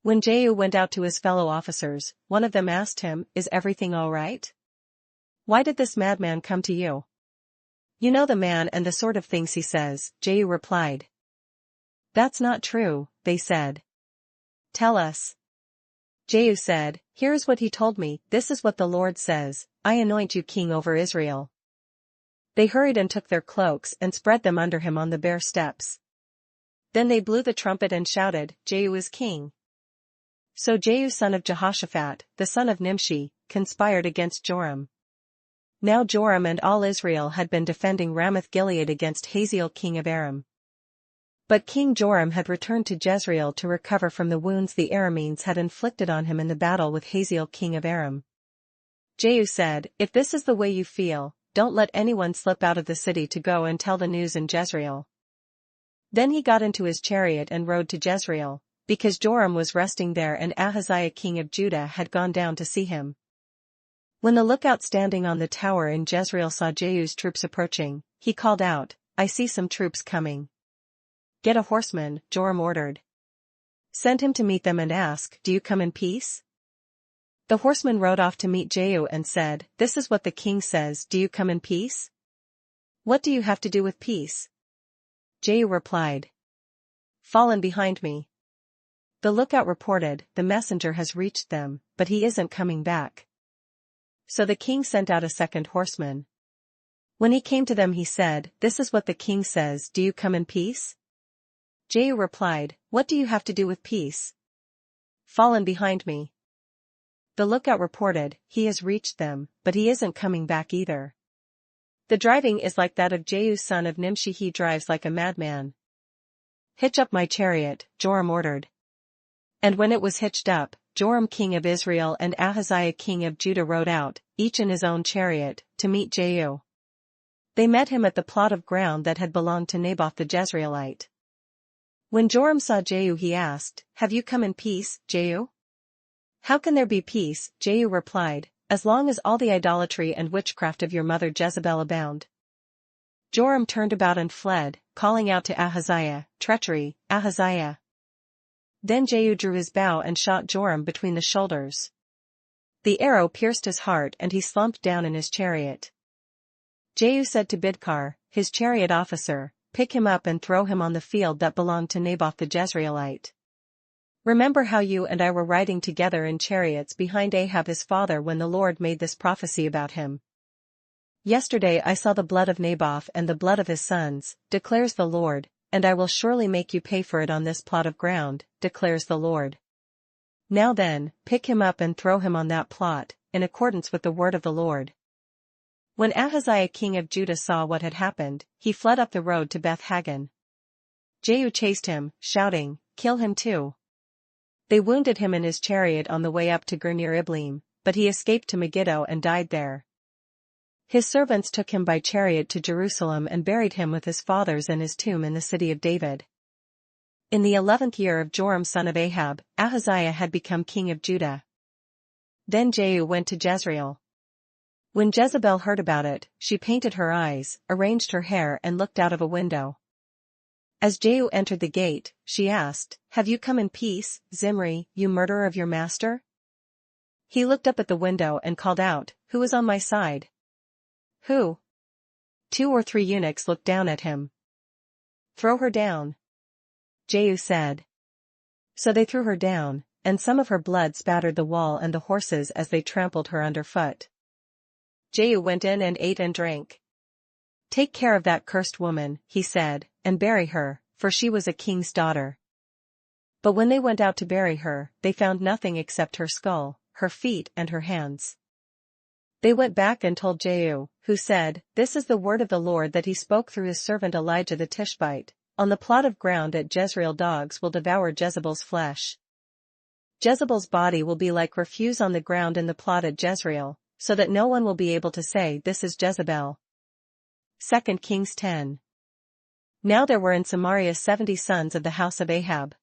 When Jehu went out to his fellow officers, one of them asked him, "Is everything all right? Why did this madman come to you?" "You know the man and the sort of things he says," Jehu replied. "That's not true," they said. "Tell us." Jehu said, "Here is what he told me, this is what the Lord says, I anoint you king over Israel." They hurried and took their cloaks and spread them under him on the bare steps. Then they blew the trumpet and shouted, "Jehu is king." So Jehu son of Jehoshaphat, the son of Nimshi, conspired against Joram. Now Joram and all Israel had been defending Ramoth-Gilead against Hazael king of Aram. But King Joram had returned to Jezreel to recover from the wounds the Arameans had inflicted on him in the battle with Hazael king of Aram. Jehu said, "If this is the way you feel, don't let anyone slip out of the city to go and tell the news in Jezreel." Then he got into his chariot and rode to Jezreel, because Joram was resting there and Ahaziah king of Judah had gone down to see him. When the lookout standing on the tower in Jezreel saw Jehu's troops approaching, he called out, "I see some troops coming." Get a horseman, Joram ordered. Send him to meet them and ask, do you come in peace? The horseman rode off to meet Jehu and said, this is what the king says, do you come in peace? What do you have to do with peace? Jehu replied. Fall in behind me. The lookout reported, the messenger has reached them, but he isn't coming back. So the king sent out a second horseman. When he came to them he said, this is what the king says, do you come in peace? Jehu replied, what do you have to do with peace? Fall in behind me. The lookout reported, he has reached them, but he isn't coming back either. The driving is like that of Jehu son of Nimshi, he drives like a madman. Hitch up my chariot, Joram ordered. And when it was hitched up, Joram king of Israel and Ahaziah king of Judah rode out, each in his own chariot, to meet Jehu. They met him at the plot of ground that had belonged to Naboth the Jezreelite. When Joram saw Jehu he asked, have you come in peace, Jehu? How can there be peace? Jehu replied, as long as all the idolatry and witchcraft of your mother Jezebel abound. Joram turned about and fled, calling out to Ahaziah, treachery, Ahaziah. Then Jehu drew his bow and shot Joram between the shoulders. The arrow pierced his heart and he slumped down in his chariot. Jehu said to Bidkar, his chariot officer, pick him up and throw him on the field that belonged to Naboth the Jezreelite. Remember how you and I were riding together in chariots behind Ahab his father when the Lord made this prophecy about him. Yesterday I saw the blood of Naboth and the blood of his sons, declares the Lord, and I will surely make you pay for it on this plot of ground, declares the Lord. Now then, pick him up and throw him on that plot, in accordance with the word of the Lord. When Ahaziah king of Judah saw what had happened, he fled up the road to Beth-Hagan. Jehu chased him, shouting, kill him too. They wounded him in his chariot on the way up to Gur-near-Iblim, but he escaped to Megiddo and died there. His servants took him by chariot to Jerusalem and buried him with his fathers in his tomb in the city of David. In the 11th year of Joram son of Ahab, Ahaziah had become king of Judah. Then Jehu went to Jezreel. When Jezebel heard about it, she painted her eyes, arranged her hair and looked out of a window. As Jehu entered the gate, she asked, have you come in peace, Zimri, you murderer of your master? He looked up at the window and called out, who is on my side? Who? 2 or 3 eunuchs looked down at him. Throw her down, Jehu said. So they threw her down, and some of her blood spattered the wall and the horses as they trampled her underfoot. Jehu went in and ate and drank. Take care of that cursed woman, he said, and bury her, for she was a king's daughter. But when they went out to bury her, they found nothing except her skull, her feet and her hands. They went back and told Jehu, who said, this is the word of the Lord that he spoke through his servant Elijah the Tishbite, on the plot of ground at Jezreel dogs will devour Jezebel's flesh. Jezebel's body will be like refuse on the ground in the plot at Jezreel, so that no one will be able to say this is Jezebel. 2 Kings 10. Now there were in Samaria 70 sons of the house of Ahab.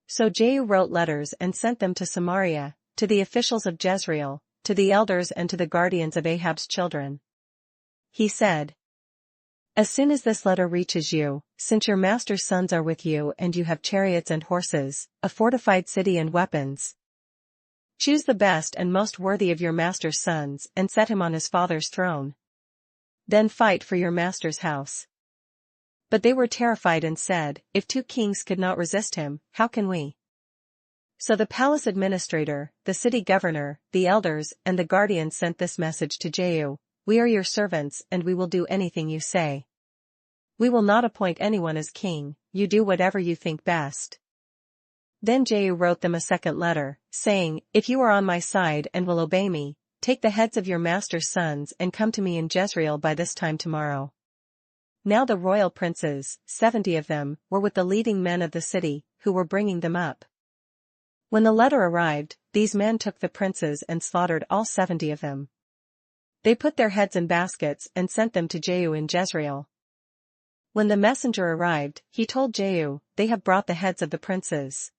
So Jehu wrote letters and sent them to Samaria, to the officials of Jezreel, to the elders and to the guardians of Ahab's children. He said, as soon as this letter reaches you, since your master's sons are with you and you have chariots and horses, a fortified city and weapons, choose the best and most worthy of your master's sons and set him on his father's throne. Then fight for your master's house. But they were terrified and said, if 2 kings could not resist him, how can we? So the palace administrator, the city governor, the elders, and the guardians sent this message to Jehu, we are your servants and we will do anything you say. We will not appoint anyone as king, you do whatever you think best. Then Jehu wrote them a second letter, saying, if you are on my side and will obey me, take the heads of your master's sons and come to me in Jezreel by this time tomorrow. Now the royal princes, 70 of them, were with the leading men of the city, who were bringing them up. When the letter arrived, these men took the princes and slaughtered all 70 of them. They put their heads in baskets and sent them to Jehu in Jezreel. When the messenger arrived, he told Jehu, they have brought the heads of the princes.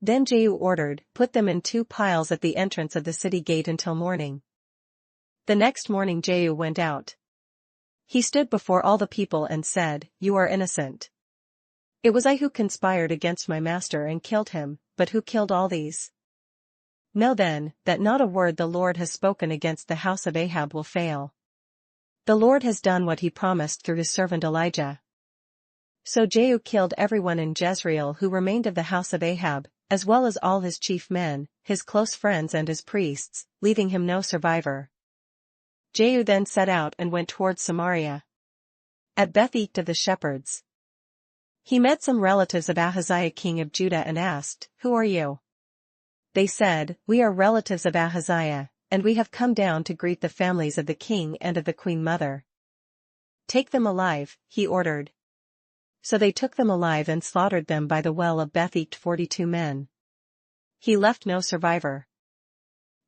Then Jehu ordered, put them in 2 piles at the entrance of the city gate until morning. The next morning Jehu went out. He stood before all the people and said, you are innocent. It was I who conspired against my master and killed him, but who killed all these? Know then, that not a word the Lord has spoken against the house of Ahab will fail. The Lord has done what he promised through his servant Elijah." So Jehu killed everyone in Jezreel who remained of the house of Ahab, as well as all his chief men, his close friends and his priests, leaving him no survivor. Jehu then set out and went towards Samaria. At Beth-eked of the shepherds, he met some relatives of Ahaziah king of Judah and asked, "Who are you?" They said, "We are relatives of Ahaziah, and we have come down to greet the families of the king and of the queen mother." "Take them alive," he ordered. So they took them alive and slaughtered them by the well of Beth-eked 42 men. He left no survivor.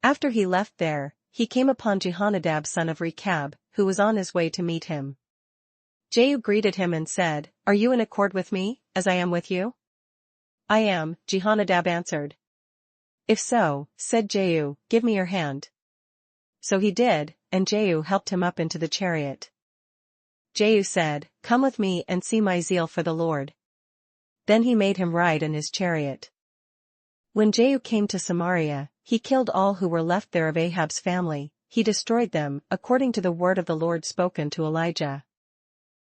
After he left there, he came upon Jehonadab son of Rechab, who was on his way to meet him. Jehu greeted him and said, "Are you in accord with me, as I am with you?" "I am," Jehonadab answered. "If so," said Jehu, "give me your hand." So he did, and Jehu helped him up into the chariot. Jehu said, "Come with me and see my zeal for the Lord." Then he made him ride in his chariot. When Jehu came to Samaria, he killed all who were left there of Ahab's family. He destroyed them, according to the word of the Lord spoken to Elijah.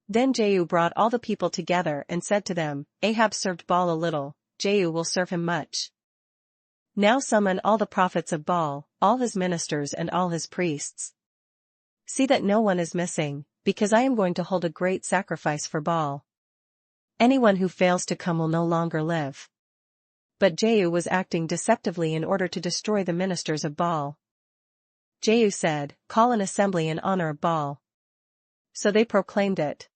Then Jehu brought all the people together and said to them, "Ahab served Baal a little, Jehu will serve him much. Now summon all the prophets of Baal, all his ministers and all his priests. See that no one is missing, because I am going to hold a great sacrifice for Baal. Anyone who fails to come will no longer live." But Jehu was acting deceptively in order to destroy the ministers of Baal. Jehu said, "Call an assembly in honor of Baal." So they proclaimed it.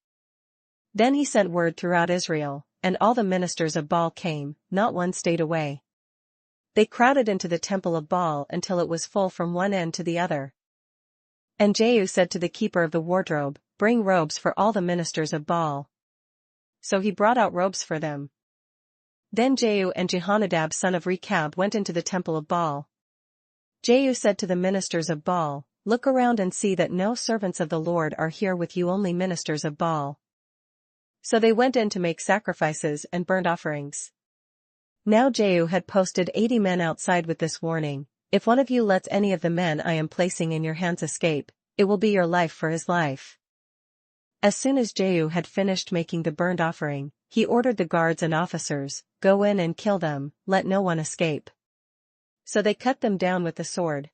Then he sent word throughout Israel, and all the ministers of Baal came, not one stayed away. They crowded into the temple of Baal until it was full from one end to the other. And Jehu said to the keeper of the wardrobe, "Bring robes for all the ministers of Baal." So he brought out robes for them. Then Jehu and Jehonadab son of Rechab went into the temple of Baal. Jehu said to the ministers of Baal, "Look around and see that no servants of the Lord are here with you, only ministers of Baal." So they went in to make sacrifices and burnt offerings. Now Jehu had posted 80 men outside with this warning, "If one of you lets any of the men I am placing in your hands escape, it will be your life for his life." As soon as Jehu had finished making the burnt offering, he ordered the guards and officers, "Go in and kill them, let no one escape." So they cut them down with the sword.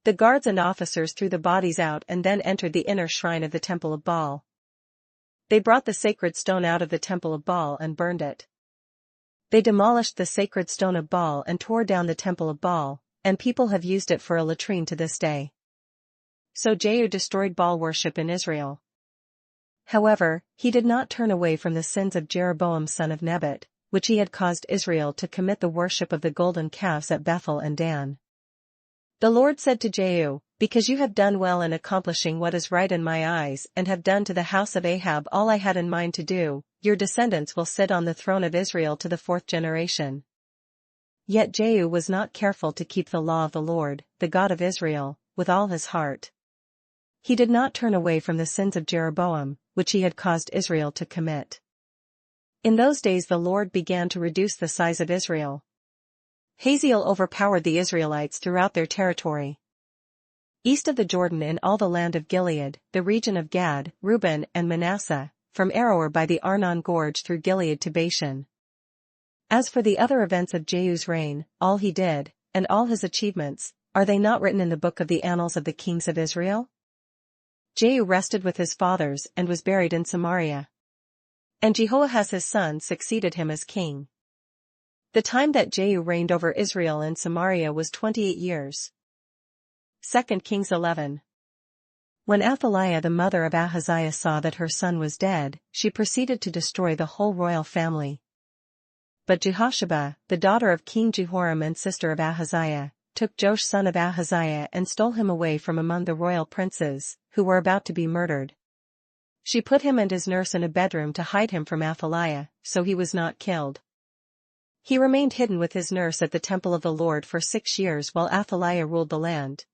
The guards and officers threw the bodies out and then entered the inner shrine of the temple of Baal. They brought the sacred stone out of the temple of Baal and burned it. They demolished the sacred stone of Baal and tore down the temple of Baal, and people have used it for a latrine to this day. So Jehu destroyed Baal worship in Israel. However, he did not turn away from the sins of Jeroboam son of Nebat, which he had caused Israel to commit, the worship of the golden calves at Bethel and Dan. The Lord said to Jehu, "Because you have done well in accomplishing what is right in my eyes and have done to the house of Ahab all I had in mind to do, your descendants will sit on the throne of Israel to the 4th generation." Yet Jehu was not careful to keep the law of the Lord, the God of Israel, with all his heart. He did not turn away from the sins of Jeroboam, which he had caused Israel to commit. In those days the Lord began to reduce the size of Israel. Hazael overpowered the Israelites throughout their territory. East of the Jordan in all the land of Gilead, the region of Gad, Reuben and Manasseh, from Aroer by the Arnon Gorge through Gilead to Bashan. As for the other events of Jehu's reign, all he did, and all his achievements, are they not written in the book of the annals of the kings of Israel? Jehu rested with his fathers and was buried in Samaria. And Jehoahaz his son succeeded him as king. The time that Jehu reigned over Israel in Samaria was 28 years. 2 Kings 11. When Athaliah the mother of Ahaziah saw that her son was dead, she proceeded to destroy the whole royal family. But Jehosheba, the daughter of King Jehoram and sister of Ahaziah, took Joash son of Ahaziah and stole him away from among the royal princes, who were about to be murdered. She put him and his nurse in a bedroom to hide him from Athaliah, so he was not killed. He remained hidden with his nurse at the temple of the Lord for 6 years while Athaliah ruled the land.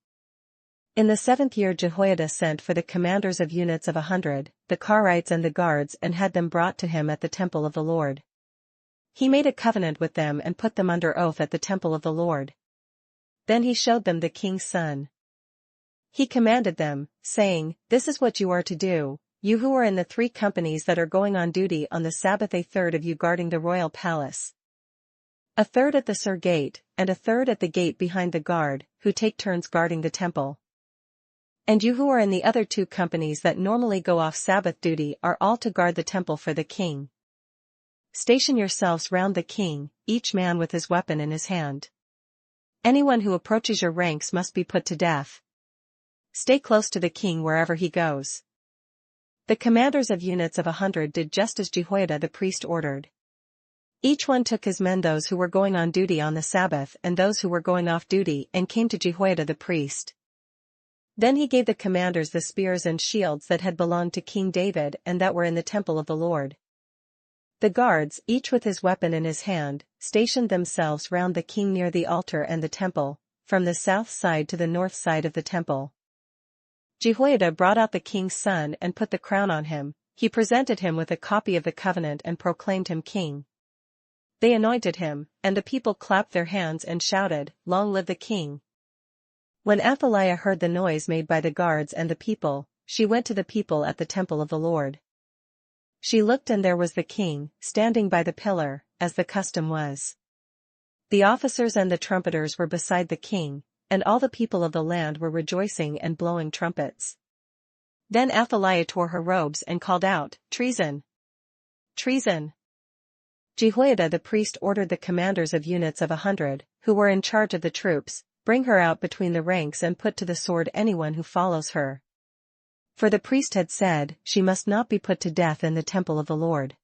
In the 7th year Jehoiada sent for the commanders of units of 100, the Karites and the guards, and had them brought to him at the temple of the Lord. He made a covenant with them and put them under oath at the temple of the Lord. Then he showed them the king's son. He commanded them, saying, "This is what you are to do, you who are in the 3 companies that are going on duty on the Sabbath, a third of you guarding the royal palace, a third at the Sur gate, and a third at the gate behind the guard, who take turns guarding the temple. And you who are in the other 2 companies that normally go off Sabbath duty are all to guard the temple for the king. Station yourselves round the king, each man with his weapon in his hand. Anyone who approaches your ranks must be put to death. Stay close to the king wherever he goes." The commanders of units of 100 did just as Jehoiada the priest ordered. Each one took his men, those who were going on duty on the Sabbath and those who were going off duty, and came to Jehoiada the priest. Then he gave the commanders the spears and shields that had belonged to King David and that were in the temple of the Lord. The guards, each with his weapon in his hand, stationed themselves round the king near the altar and the temple, from the south side to the north side of the temple. Jehoiada brought out the king's son and put the crown on him. He presented him with a copy of the covenant and proclaimed him king. They anointed him, and the people clapped their hands and shouted, "Long live the king!" When Athaliah heard the noise made by the guards and the people, she went to the people at the temple of the Lord. She looked, and there was the king, standing by the pillar, as the custom was. The officers and the trumpeters were beside the king, and all the people of the land were rejoicing and blowing trumpets. Then Athaliah tore her robes and called out, "Treason! Treason!" Jehoiada the priest ordered the commanders of units of 100, who were in charge of the troops, "Bring her out between the ranks and put to the sword anyone who follows her." For the priest had said, "She must not be put to death in the temple of the Lord."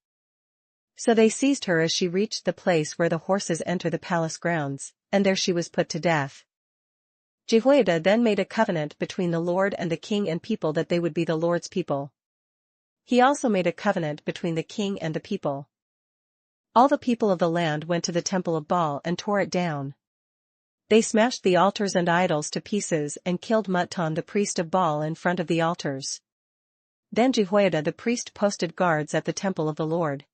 So they seized her as she reached the place where the horses enter the palace grounds, and there she was put to death. Jehoiada then made a covenant between the Lord and the king and people that they would be the Lord's people. He also made a covenant between the king and the people. All the people of the land went to the temple of Baal and tore it down. They smashed the altars and idols to pieces and killed Mutton the priest of Baal in front of the altars. Then Jehoiada the priest posted guards at the temple of the Lord.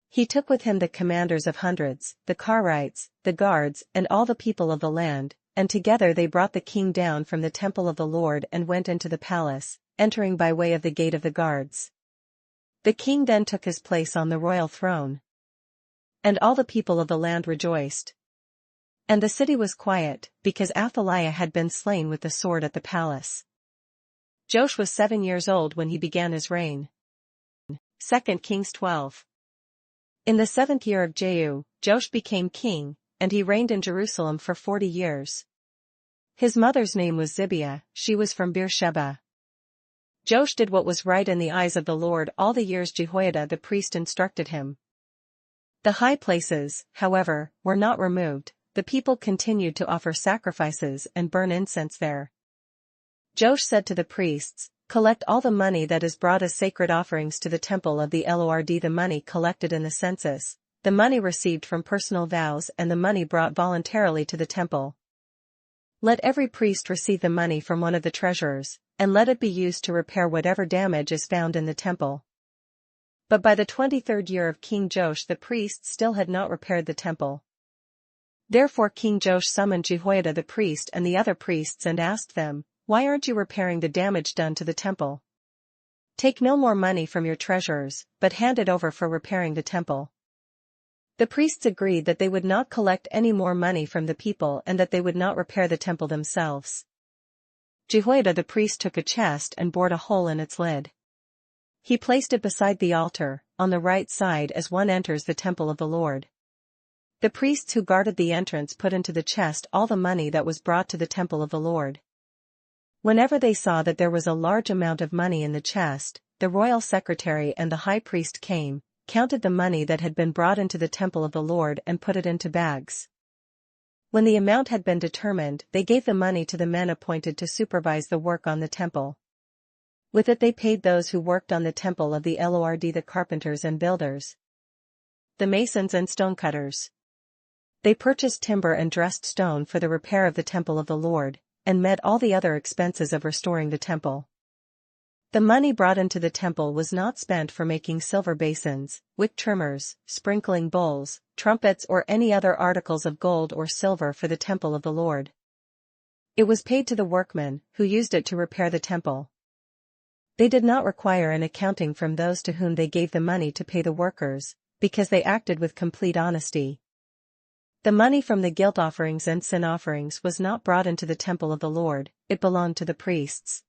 He took with him the commanders of hundreds, the Karites, the guards, and all the people of the land, and together they brought the king down from the temple of the Lord and went into the palace, entering by way of the gate of the guards. The king then took his place on the royal throne. And all the people of the land rejoiced. And the city was quiet, because Athaliah had been slain with the sword at the palace. Joash was 7 years old when he began his reign. 2 Kings 12. In the 7th year of Jehu, Joash became king, and he reigned in Jerusalem for 40 years. His mother's name was Zibiah, she was from Beersheba. Joash did what was right in the eyes of the Lord all the years Jehoiada the priest instructed him. The high places, however, were not removed. The people continued to offer sacrifices and burn incense there. Joash said to the priests, "Collect all the money that is brought as sacred offerings to the temple of the Lord, the money collected in the census, the money received from personal vows, and the money brought voluntarily to the temple. Let every priest receive the money from one of the treasurers, and let it be used to repair whatever damage is found in the temple." But by the 23rd year of King Joash the priests still had not repaired the temple. Therefore King Joash summoned Jehoiada the priest and the other priests and asked them, "Why aren't you repairing the damage done to the temple? Take no more money from your treasurers, but hand it over for repairing the temple." The priests agreed that they would not collect any more money from the people and that they would not repair the temple themselves. Jehoiada the priest took a chest and bored a hole in its lid. He placed it beside the altar, on the right side as one enters the temple of the Lord. The priests who guarded the entrance put into the chest all the money that was brought to the temple of the Lord. Whenever they saw that there was a large amount of money in the chest, the royal secretary and the high priest came, counted the money that had been brought into the temple of the Lord and put it into bags. When the amount had been determined, they gave the money to the men appointed to supervise the work on the temple. With it they paid those who worked on the temple of the Lord, the carpenters and builders, the masons and stonecutters. They purchased timber and dressed stone for the repair of the temple of the Lord, and met all the other expenses of restoring the temple. The money brought into the temple was not spent for making silver basins, wick trimmers, sprinkling bowls, trumpets or any other articles of gold or silver for the temple of the Lord. It was paid to the workmen, who used it to repair the temple. They did not require an accounting from those to whom they gave the money to pay the workers, because they acted with complete honesty. The money from the guilt offerings and sin offerings was not brought into the temple of the Lord, it belonged to the priests.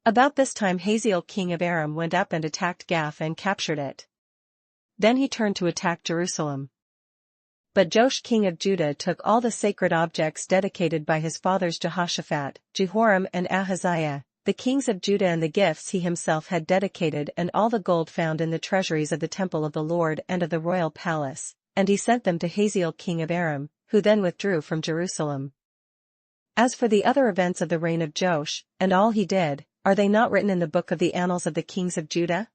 About this time Hazael king of Aram went up and attacked Gath and captured it. Then he turned to attack Jerusalem. But Joash king of Judah took all the sacred objects dedicated by his fathers Jehoshaphat, Jehoram and Ahaziah, the kings of Judah, and the gifts he himself had dedicated, and all the gold found in the treasuries of the temple of the Lord and of the royal palace, and he sent them to Hazael king of Aram, who then withdrew from Jerusalem. As for the other events of the reign of Joash, and all he did, are they not written in the book of the annals of the kings of Judah?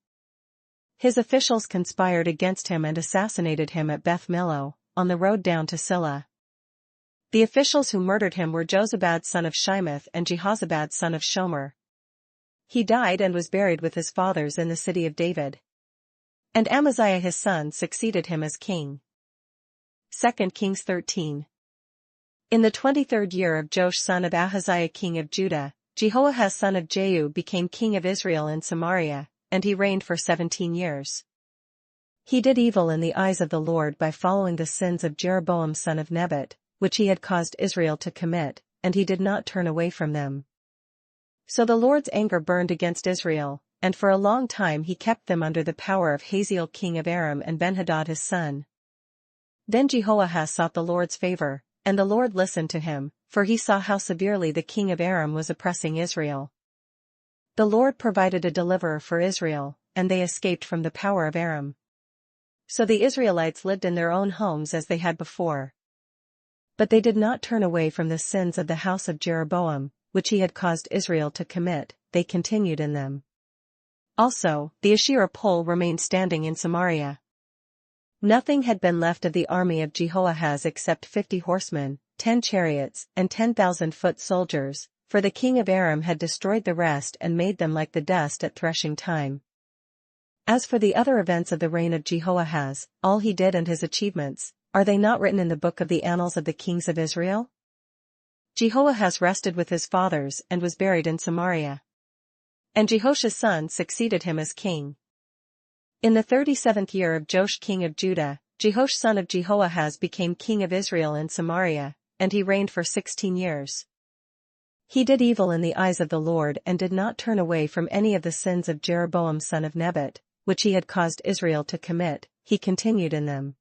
His officials conspired against him and assassinated him at Beth Millo, on the road down to Silla. The officials who murdered him were Jozabad son of Shimoth and Jehozabad son of Shomer. He died and was buried with his fathers in the city of David. And Amaziah his son succeeded him as king. 2 Kings 13. In the 23rd year of Joash son of Ahaziah king of Judah, Jehoahaz son of Jehu became king of Israel in Samaria, and he reigned for 17 years. He did evil in the eyes of the Lord by following the sins of Jeroboam son of Nebat, which he had caused Israel to commit, and he did not turn away from them. So the Lord's anger burned against Israel, and for a long time he kept them under the power of Hazael king of Aram and Benhadad his son. Then Jehoahaz sought the Lord's favor, and the Lord listened to him, for he saw how severely the king of Aram was oppressing Israel. The Lord provided a deliverer for Israel, and they escaped from the power of Aram. So the Israelites lived in their own homes as they had before. But they did not turn away from the sins of the house of Jeroboam, which he had caused Israel to commit, they continued in them. Also, the Asherah pole remained standing in Samaria. Nothing had been left of the army of Jehoahaz except 50 horsemen, 10 chariots, and 10,000 foot soldiers, for the king of Aram had destroyed the rest and made them like the dust at threshing time. As for the other events of the reign of Jehoahaz, all he did and his achievements, are they not written in the book of the annals of the kings of Israel? Jehoahaz rested with his fathers and was buried in Samaria. And Jehosh's son succeeded him as king. In the 37th year of Joash king of Judah, Jehosh son of Jehoahaz became king of Israel in Samaria, and he reigned for 16 years. He did evil in the eyes of the Lord and did not turn away from any of the sins of Jeroboam son of Nebat, which he had caused Israel to commit, he continued in them.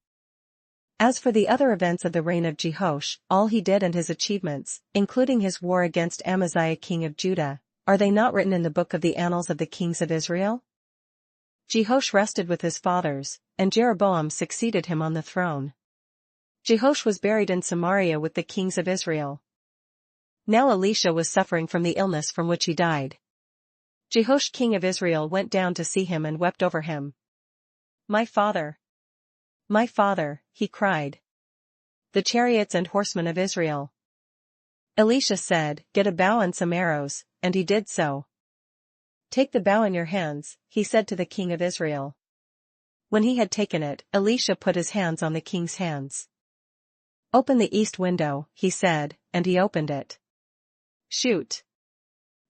As for the other events of the reign of Jehosh, all he did and his achievements, including his war against Amaziah king of Judah, are they not written in the book of the annals of the kings of Israel? Jehosh rested with his fathers, and Jeroboam succeeded him on the throne. Jehosh was buried in Samaria with the kings of Israel. Now Elisha was suffering from the illness from which he died. Jehosh king of Israel went down to see him and wept over him. "My father! My father," he cried. "The chariots and horsemen of Israel." Elisha said, "Get a bow and some arrows," and he did so. "Take the bow in your hands," he said to the king of Israel. When he had taken it, Elisha put his hands on the king's hands. "Open the east window," he said, and he opened it. "Shoot,"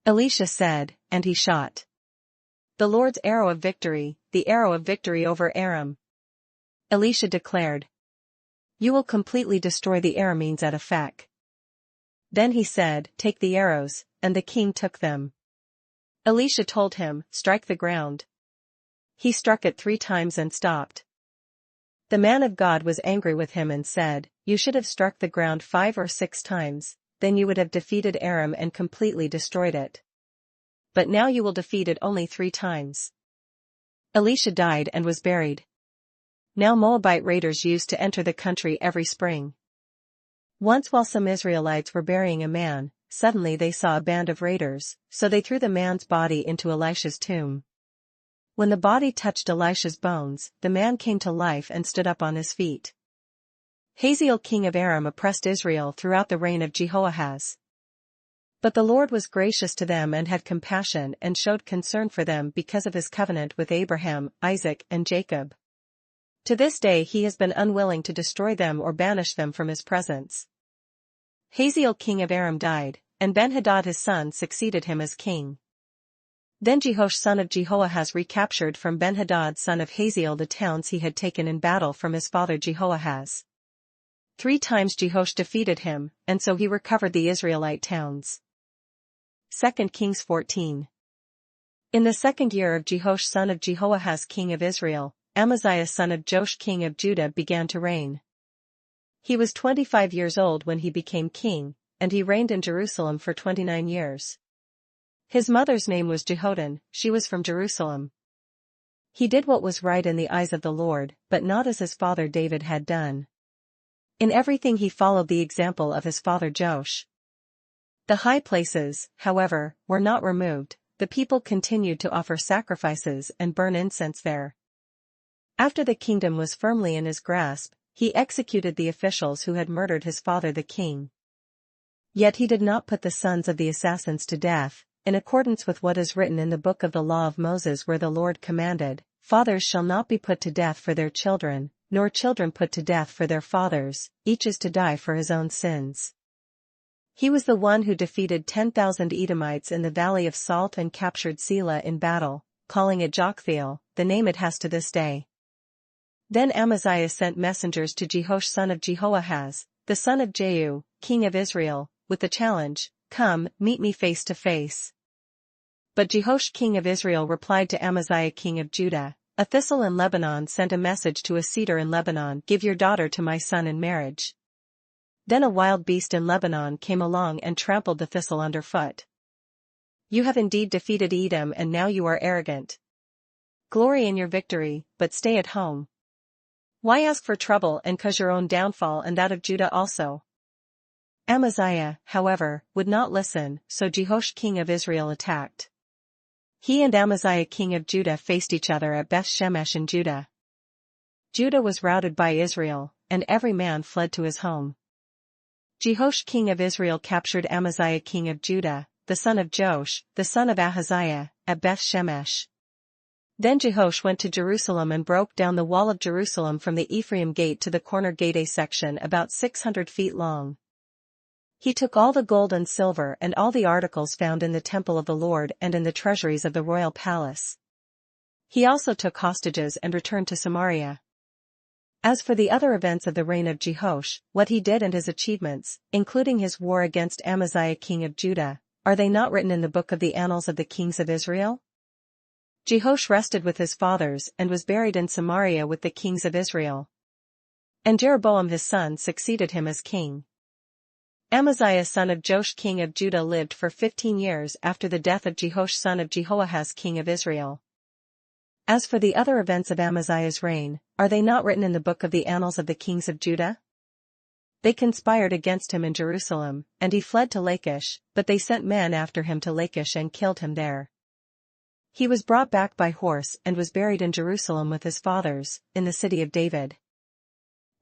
Elisha said, and he shot. "The Lord's arrow of victory, the arrow of victory over Aram," Elisha declared. "You will completely destroy the Arameans at Aphek." Then he said, "Take the arrows," and the king took them. Elisha told him, "Strike the ground." He struck it 3 times and stopped. The man of God was angry with him and said, "You should have struck the ground 5 or 6 times, then you would have defeated Aram and completely destroyed it. But now you will defeat it only 3 times." Elisha died and was buried. Now Moabite raiders used to enter the country every spring. Once while some Israelites were burying a man, suddenly they saw a band of raiders, so they threw the man's body into Elisha's tomb. When the body touched Elisha's bones, the man came to life and stood up on his feet. Hazael king of Aram oppressed Israel throughout the reign of Jehoahaz. But the Lord was gracious to them and had compassion and showed concern for them because of his covenant with Abraham, Isaac, and Jacob. To this day he has been unwilling to destroy them or banish them from his presence. Hazael king of Aram died, and Ben-Hadad his son succeeded him as king. Then Jehoash son of Jehoahaz recaptured from Ben-Hadad son of Hazael the towns he had taken in battle from his father Jehoahaz. 3 times Jehoash defeated him, and so he recovered the Israelite towns. 2 Kings 14. In the 2nd year of Jehoash son of Jehoahaz king of Israel, Amaziah son of Joash king of Judah began to reign. He was 25 years old when he became king, and he reigned in Jerusalem for 29 years. His mother's name was Jehoadan, she was from Jerusalem. He did what was right in the eyes of the Lord, but not as his father David had done. In everything he followed the example of his father Joash. The high places, however, were not removed, the people continued to offer sacrifices and burn incense there. After the kingdom was firmly in his grasp, he executed the officials who had murdered his father the king. Yet he did not put the sons of the assassins to death, in accordance with what is written in the book of the law of Moses where the Lord commanded, "Fathers shall not be put to death for their children, nor children put to death for their fathers, each is to die for his own sins." He was the one who defeated 10,000 Edomites in the Valley of Salt and captured Selah in battle, calling it Joktheel, the name it has to this day. Then Amaziah sent messengers to Jehoash son of Jehoahaz, the son of Jehu, king of Israel, with the challenge, "Come, meet me face to face." But Jehoash king of Israel replied to Amaziah king of Judah, "A thistle in Lebanon sent a message to a cedar in Lebanon, 'Give your daughter to my son in marriage.' Then a wild beast in Lebanon came along and trampled the thistle underfoot. You have indeed defeated Edom and now you are arrogant. Glory in your victory, but stay at home. Why ask for trouble and cause your own downfall and that of Judah also?" Amaziah, however, would not listen, so Jehoash king of Israel attacked. He and Amaziah king of Judah faced each other at Beth-Shemesh in Judah. Judah was routed by Israel, and every man fled to his home. Jehoash king of Israel captured Amaziah king of Judah, the son of Joash, the son of Ahaziah, at Beth-Shemesh. Then Jehoash went to Jerusalem and broke down the wall of Jerusalem from the Ephraim gate to the corner gate, a section about 600 feet long. He took all the gold and silver and all the articles found in the temple of the Lord and in the treasuries of the royal palace. He also took hostages and returned to Samaria. As for the other events of the reign of Jehoash, what he did and his achievements, including his war against Amaziah king of Judah, are they not written in the book of the annals of the kings of Israel? Jehoash rested with his fathers and was buried in Samaria with the kings of Israel. And Jeroboam his son succeeded him as king. Amaziah son of Joash king of Judah lived for 15 years after the death of Jehoash son of Jehoahaz king of Israel. As for the other events of Amaziah's reign, are they not written in the book of the annals of the kings of Judah? They conspired against him in Jerusalem, and he fled to Lachish, but they sent men after him to Lachish and killed him there. He was brought back by horse and was buried in Jerusalem with his fathers, in the city of David.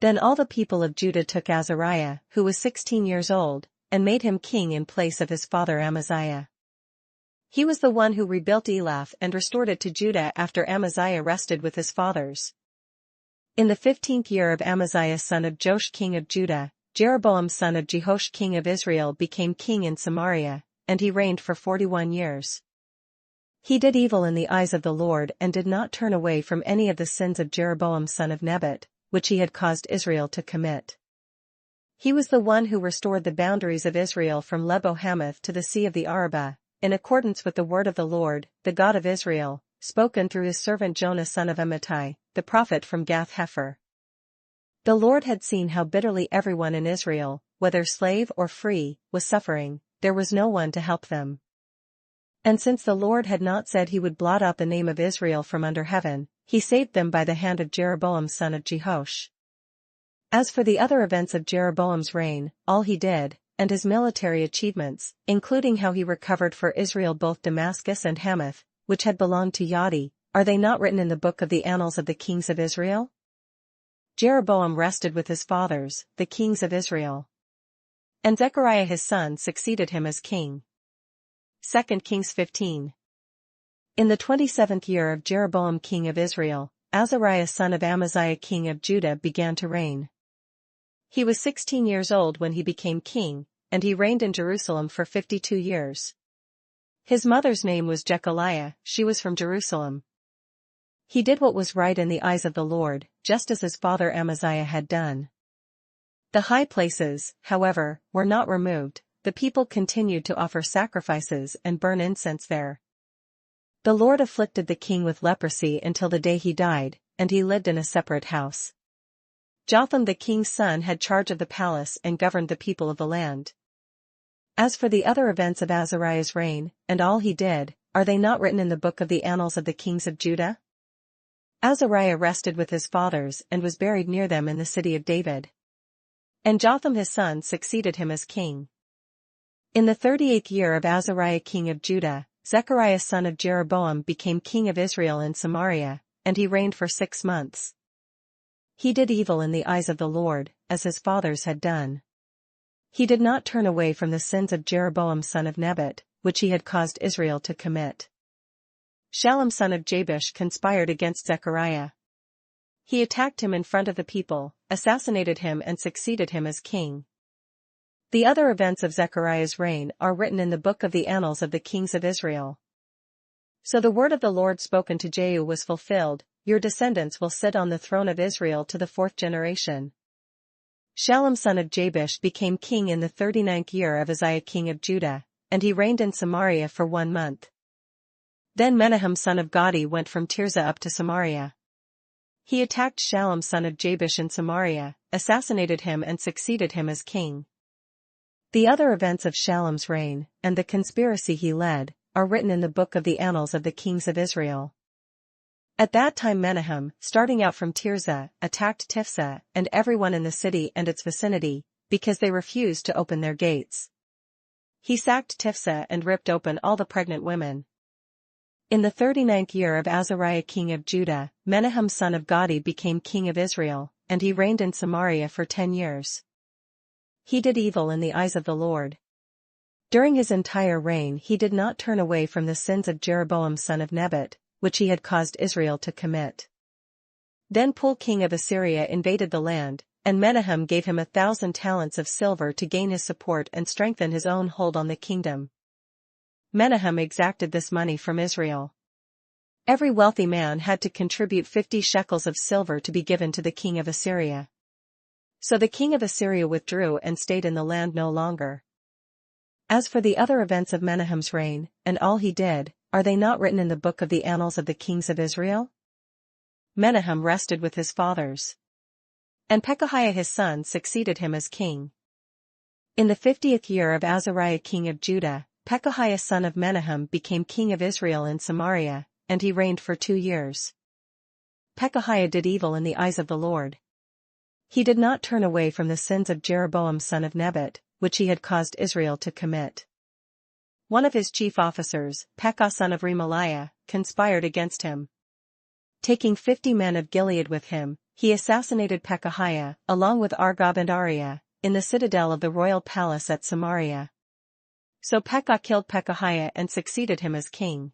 Then all the people of Judah took Azariah, who was 16 years old, and made him king in place of his father Amaziah. He was the one who rebuilt Elath and restored it to Judah after Amaziah rested with his fathers. In the 15th year of Amaziah son of Joash king of Judah, Jeroboam son of Jehoash king of Israel became king in Samaria, and he reigned for 41 years. He did evil in the eyes of the Lord and did not turn away from any of the sins of Jeroboam son of Nebat, which he had caused Israel to commit. He was the one who restored the boundaries of Israel from Lebo-Hamath to the Sea of the Arabah, in accordance with the word of the Lord, the God of Israel, spoken through his servant Jonah son of Amittai, the prophet from Gath-Hepher. The Lord had seen how bitterly everyone in Israel, whether slave or free, was suffering. There was no one to help them. And since the Lord had not said he would blot out the name of Israel from under heaven, he saved them by the hand of Jeroboam son of Jehoash. As for the other events of Jeroboam's reign, all he did, and his military achievements, including how he recovered for Israel both Damascus and Hamath, which had belonged to Yadi, are they not written in the book of the annals of the kings of Israel? Jeroboam rested with his fathers, the kings of Israel. And Zechariah his son succeeded him as king. 2 Kings 15. In the 27th year of Jeroboam king of Israel, Azariah son of Amaziah king of Judah began to reign. He was 16 years old when he became king, and he reigned in Jerusalem for 52 years. His mother's name was Jechaliah, she was from Jerusalem. He did what was right in the eyes of the Lord, just as his father Amaziah had done. The high places, however, were not removed, the people continued to offer sacrifices and burn incense there. The Lord afflicted the king with leprosy until the day he died, and he lived in a separate house. Jotham the king's son had charge of the palace and governed the people of the land. As for the other events of Azariah's reign, and all he did, are they not written in the book of the annals of the kings of Judah? Azariah rested with his fathers and was buried near them in the city of David. And Jotham his son succeeded him as king. In the 38th year of Azariah king of Judah, Zechariah son of Jeroboam became king of Israel in Samaria, and he reigned for 6 months. He did evil in the eyes of the Lord, as his fathers had done. He did not turn away from the sins of Jeroboam son of Nebat, which he had caused Israel to commit. Shallum son of Jabesh conspired against Zechariah. He attacked him in front of the people, assassinated him and succeeded him as king. The other events of Zechariah's reign are written in the book of the annals of the kings of Israel. So the word of the Lord spoken to Jehu was fulfilled, your descendants will sit on the throne of Israel to the 4th generation. Shallum son of Jabesh became king in the 39th year of Uzziah king of Judah, and he reigned in Samaria for 1 month. Then Menahem son of Gadi went from Tirzah up to Samaria. He attacked Shallum son of Jabesh in Samaria, assassinated him and succeeded him as king. The other events of Shallum's reign, and the conspiracy he led, are written in the book of the annals of the kings of Israel. At that time Menahem, starting out from Tirzah, attacked Tiphsah and everyone in the city and its vicinity, because they refused to open their gates. He sacked Tiphsah and ripped open all the pregnant women. In the 39th year of Azariah king of Judah, Menahem son of Gadi became king of Israel, and he reigned in Samaria for 10 years. He did evil in the eyes of the Lord. During his entire reign he did not turn away from the sins of Jeroboam son of Nebat, which he had caused Israel to commit. Then Pul king of Assyria invaded the land, and Menahem gave him 1,000 talents of silver to gain his support and strengthen his own hold on the kingdom. Menahem exacted this money from Israel. Every wealthy man had to contribute 50 shekels of silver to be given to the king of Assyria. So the king of Assyria withdrew and stayed in the land no longer. As for the other events of Menahem's reign, and all he did, are they not written in the book of the annals of the kings of Israel? Menahem rested with his fathers. And Pekahiah his son succeeded him as king. In the 50th year of Azariah king of Judah, Pekahiah son of Menahem became king of Israel in Samaria, and he reigned for 2 years. Pekahiah did evil in the eyes of the Lord. He did not turn away from the sins of Jeroboam son of Nebat, which he had caused Israel to commit. One of his chief officers, Pekah son of Remaliah, conspired against him. Taking 50 men of Gilead with him, he assassinated Pekahiah, along with Argob and Ariah, in the citadel of the royal palace at Samaria. So Pekah killed Pekahiah and succeeded him as king.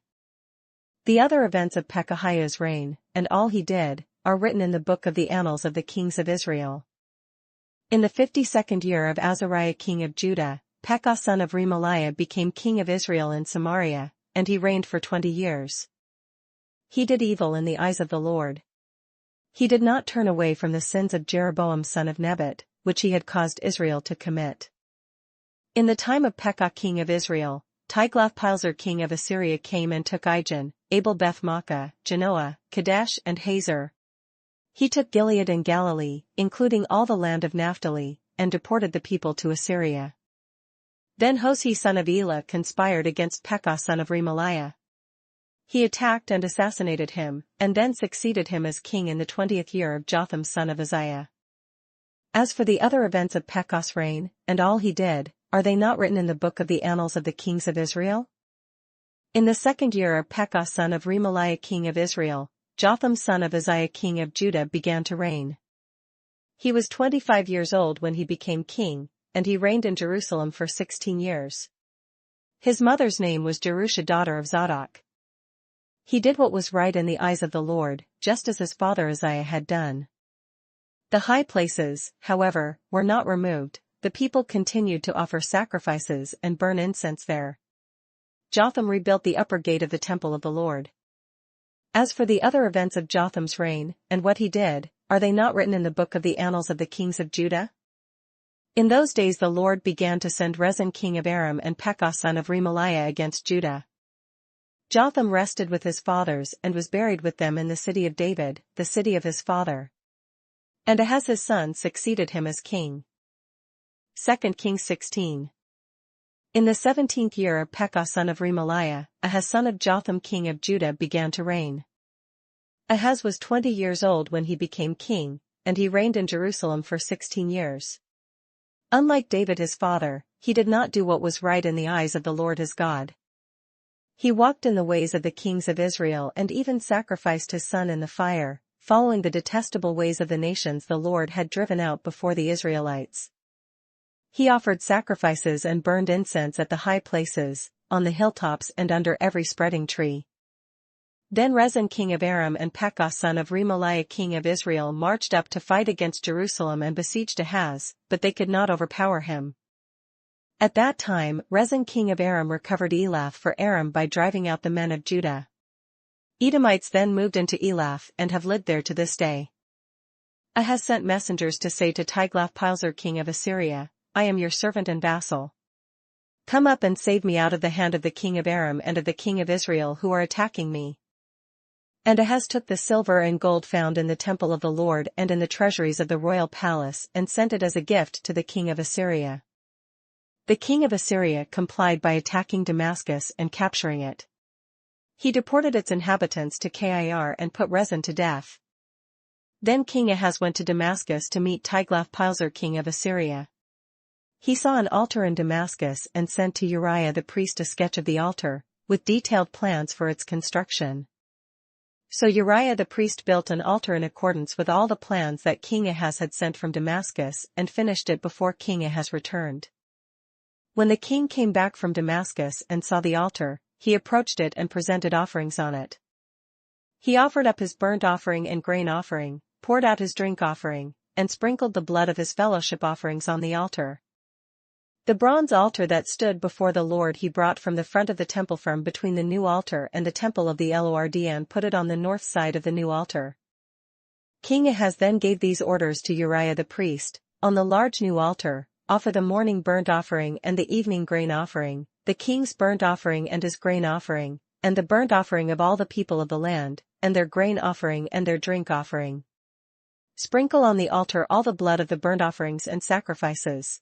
The other events of Pekahiah's reign, and all he did, are written in the book of the annals of the kings of Israel. In the 52nd year of Azariah king of Judah, Pekah son of Remaliah became king of Israel in Samaria, and he reigned for 20 years. He did evil in the eyes of the Lord. He did not turn away from the sins of Jeroboam son of Nebat, which he had caused Israel to commit. In the time of Pekah king of Israel, Tiglath-Pileser king of Assyria came and took Ijon, Abel-Beth-Maachah, Genoa, Kadesh and Hazor. He took Gilead and Galilee, including all the land of Naphtali, and deported the people to Assyria. Then Hoshea son of Elah conspired against Pekah son of Remaliah. He attacked and assassinated him, and then succeeded him as king in the 20th year of Jotham son of Uzziah. As for the other events of Pekah's reign, and all he did, are they not written in the book of the annals of the kings of Israel? In the 2nd year of Pekah son of Remaliah king of Israel, Jotham son of Uzziah king of Judah began to reign. He was 25 years old when he became king, and he reigned in Jerusalem for 16 years. His mother's name was Jerusha, daughter of Zadok. He did what was right in the eyes of the Lord, just as his father Uzziah had done. The high places, however, were not removed. The people continued to offer sacrifices and burn incense there. Jotham rebuilt the upper gate of the temple of the Lord. As for the other events of Jotham's reign, and what he did, are they not written in the book of the annals of the kings of Judah? In those days the Lord began to send Rezin king of Aram and Pekah son of Remaliah against Judah. Jotham rested with his fathers and was buried with them in the city of David, the city of his father. And Ahaz his son succeeded him as king. 2 Kings 16. In the 17th year of Pekah son of Remaliah, Ahaz son of Jotham king of Judah began to reign. Ahaz was 20 years old when he became king, and he reigned in Jerusalem for 16 years. Unlike David his father, he did not do what was right in the eyes of the Lord his God. He walked in the ways of the kings of Israel and even sacrificed his son in the fire, following the detestable ways of the nations the Lord had driven out before the Israelites. He offered sacrifices and burned incense at the high places, on the hilltops and under every spreading tree. Then Rezin king of Aram and Pekah son of Remaliah king of Israel marched up to fight against Jerusalem and besieged Ahaz, but they could not overpower him. At that time Rezin king of Aram recovered Elath for Aram by driving out the men of Judah. Edomites then moved into Elath and have lived there to this day. Ahaz sent messengers to say to Tiglath-Pileser king of Assyria, I am your servant and vassal. Come up and save me out of the hand of the king of Aram and of the king of Israel who are attacking me. And Ahaz took the silver and gold found in the temple of the Lord and in the treasuries of the royal palace and sent it as a gift to the king of Assyria. The king of Assyria complied by attacking Damascus and capturing it. He deported its inhabitants to Kir and put Rezin to death. Then King Ahaz went to Damascus to meet Tiglath-Pileser king of Assyria. He saw an altar in Damascus and sent to Uriah the priest a sketch of the altar, with detailed plans for its construction. So Uriah the priest built an altar in accordance with all the plans that King Ahaz had sent from Damascus and finished it before King Ahaz returned. When the king came back from Damascus and saw the altar, he approached it and presented offerings on it. He offered up his burnt offering and grain offering, poured out his drink offering, and sprinkled the blood of his fellowship offerings on the altar. The bronze altar that stood before the Lord he brought from the front of the temple from between the new altar and the temple of the Lord and put it on the north side of the new altar. King Ahaz then gave these orders to Uriah the priest, on the large new altar, offer the morning burnt offering and the evening grain offering, the king's burnt offering and his grain offering, and the burnt offering of all the people of the land, and their grain offering and their drink offering. Sprinkle on the altar all the blood of the burnt offerings and sacrifices.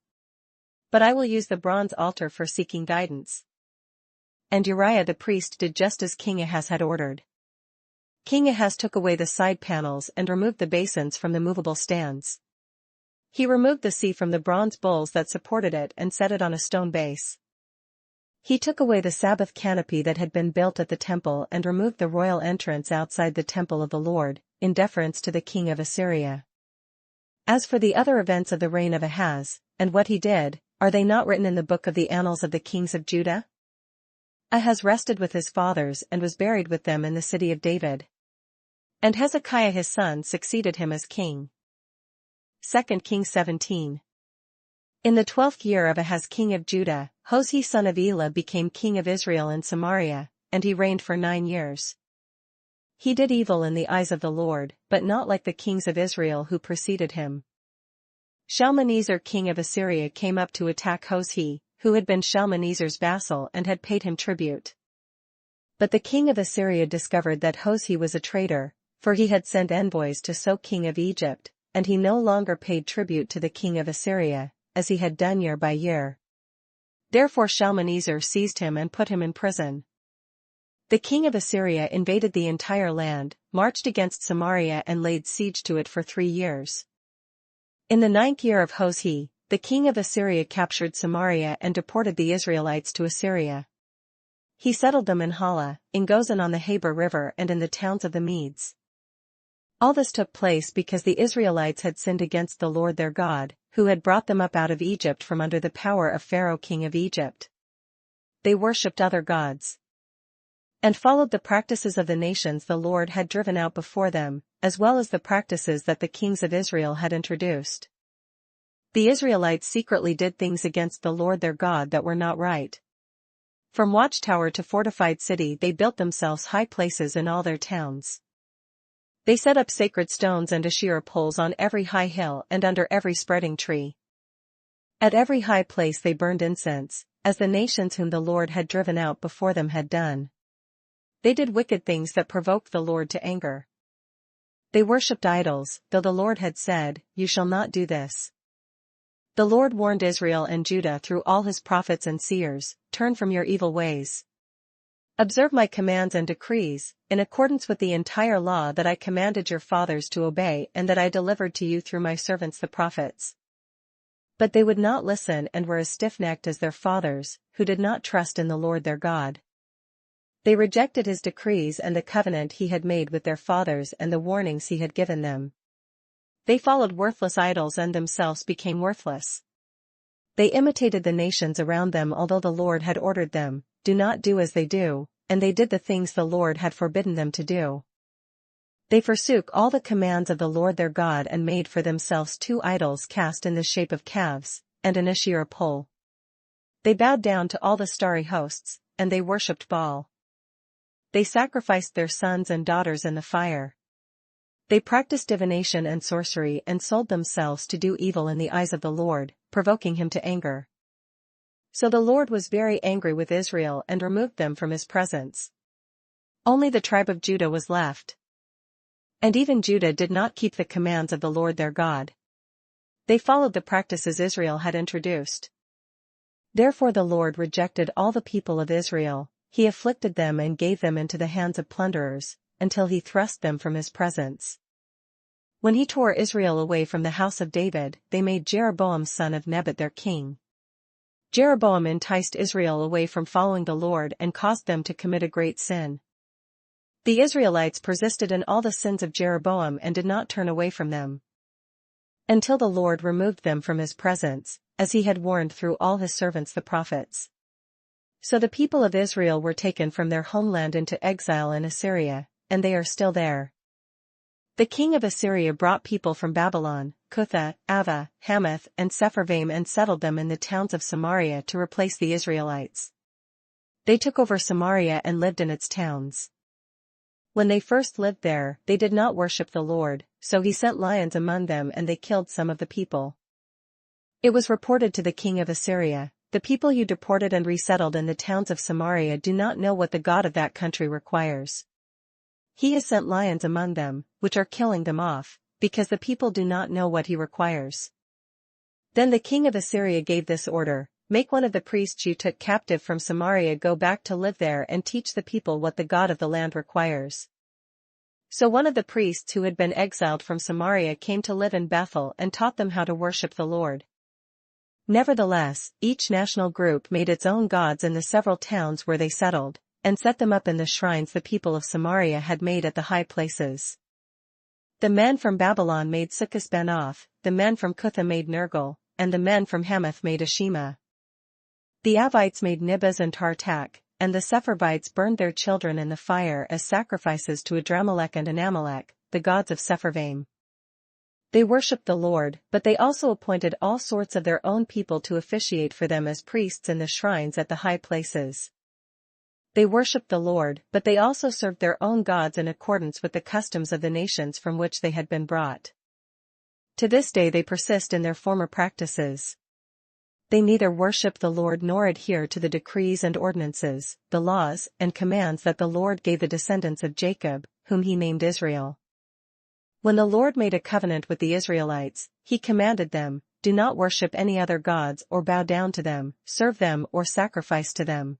But I will use the bronze altar for seeking guidance. And Uriah the priest did just as King Ahaz had ordered. King Ahaz took away the side panels and removed the basins from the movable stands. He removed the sea from the bronze bowls that supported it and set it on a stone base. He took away the Sabbath canopy that had been built at the temple and removed the royal entrance outside the temple of the Lord, in deference to the king of Assyria. As for the other events of the reign of Ahaz, and what he did, are they not written in the book of the annals of the kings of Judah? Ahaz rested with his fathers and was buried with them in the city of David. And Hezekiah his son succeeded him as king. 2 Kings 17. In the 12th year of Ahaz king of Judah, Hoshea son of Elah became king of Israel in Samaria, and he reigned for 9 years. He did evil in the eyes of the Lord, but not like the kings of Israel who preceded him. Shalmaneser king of Assyria came up to attack Hoshea, who had been Shalmaneser's vassal and had paid him tribute. But the king of Assyria discovered that Hoshea was a traitor, for he had sent envoys to So king of Egypt, and he no longer paid tribute to the king of Assyria, as he had done year by year. Therefore Shalmaneser seized him and put him in prison. The king of Assyria invaded the entire land, marched against Samaria and laid siege to it for 3 years. In the 9th year of Hoshea, the king of Assyria captured Samaria and deported the Israelites to Assyria. He settled them in Hala, in Gozan on the Habor River and in the towns of the Medes. All this took place because the Israelites had sinned against the Lord their God, who had brought them up out of Egypt from under the power of Pharaoh king of Egypt. they worshipped other gods and followed the practices of the nations the Lord had driven out before them, as well as the practices that the kings of Israel had introduced. The Israelites secretly did things against the Lord their God that were not right. From watchtower to fortified city they built themselves high places in all their towns. They set up sacred stones and Asherah poles on every high hill and under every spreading tree. At every high place they burned incense, as the nations whom the Lord had driven out before them had done. They did wicked things that provoked the Lord to anger. They worshipped idols, though the Lord had said, "You shall not do this." The Lord warned Israel and Judah through all his prophets and seers, "Turn from your evil ways. Observe my commands and decrees, in accordance with the entire law that I commanded your fathers to obey and that I delivered to you through my servants the prophets." But they would not listen and were as stiff-necked as their fathers, who did not trust in the Lord their God. They rejected his decrees and the covenant he had made with their fathers and the warnings he had given them. They followed worthless idols and themselves became worthless. They imitated the nations around them although the Lord had ordered them, "Do not do as they do," and they did the things the Lord had forbidden them to do. They forsook all the commands of the Lord their God and made for themselves 2 idols cast in the shape of calves, and an Asherah pole. They bowed down to all the starry hosts, and they worshipped Baal. They sacrificed their sons and daughters in the fire. They practiced divination and sorcery and sold themselves to do evil in the eyes of the Lord, provoking him to anger. So the Lord was very angry with Israel and removed them from his presence. Only the tribe of Judah was left. And even Judah did not keep the commands of the Lord their God. They followed the practices Israel had introduced. Therefore the Lord rejected all the people of Israel, he afflicted them and gave them into the hands of plunderers, until he thrust them from his presence. When he tore Israel away from the house of David, they made Jeroboam son of Nebat their king. Jeroboam enticed Israel away from following the Lord and caused them to commit a great sin. The Israelites persisted in all the sins of Jeroboam and did not turn away from them, until the Lord removed them from his presence, as he had warned through all his servants the prophets. So the people of Israel were taken from their homeland into exile in Assyria, and they are still there. The king of Assyria brought people from Babylon, Cutha, Ava, Hamath and Sepharvaim and settled them in the towns of Samaria to replace the Israelites. They took over Samaria and lived in its towns. When they first lived there, they did not worship the Lord, so he sent lions among them and they killed some of the people. It was reported to the king of Assyria, "The people you deported and resettled in the towns of Samaria do not know what the God of that country requires. He has sent lions among them, which are killing them off, because the people do not know what he requires." Then the king of Assyria gave this order, "Make one of the priests you took captive from Samaria go back to live there and teach the people what the God of the land requires." So one of the priests who had been exiled from Samaria came to live in Bethel and taught them how to worship the Lord. Nevertheless, each national group made its own gods in the several towns where they settled, and set them up in the shrines the people of Samaria had made at the high places. The men from Babylon made Sukkot-Benoth, the men from Cutha made Nergal, and the men from Hamath made Ashima. The Avites made Nibas and Tartak, and the Sepharvites burned their children in the fire as sacrifices to Adramelech and Anamelech, the gods of Sepharvaim. They worshipped the Lord, but they also appointed all sorts of their own people to officiate for them as priests in the shrines at the high places. They worshipped the Lord, but they also served their own gods in accordance with the customs of the nations from which they had been brought. To this day they persist in their former practices. They neither worship the Lord nor adhere to the decrees and ordinances, the laws and commands that the Lord gave the descendants of Jacob, whom he named Israel. When the Lord made a covenant with the Israelites, he commanded them, "Do not worship any other gods or bow down to them, serve them or sacrifice to them.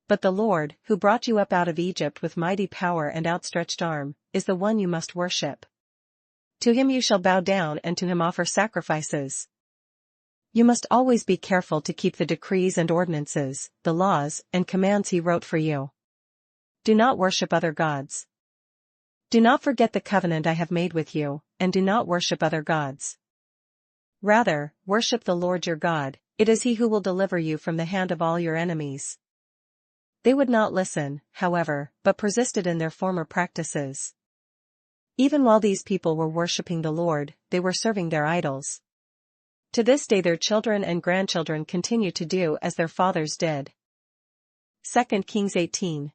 But the Lord, who brought you up out of Egypt with mighty power and outstretched arm, is the one you must worship. To him you shall bow down and to him offer sacrifices." You must always be careful to keep the decrees and ordinances, the laws and commands he wrote for you. Do not worship other gods. Do not forget the covenant I have made with you, and do not worship other gods. Rather, worship the Lord your God, it is he who will deliver you from the hand of all your enemies. They would not listen, however, but persisted in their former practices. Even while these people were worshipping the Lord, they were serving their idols. To this day their children and grandchildren continue to do as their fathers did. 2 Kings 18.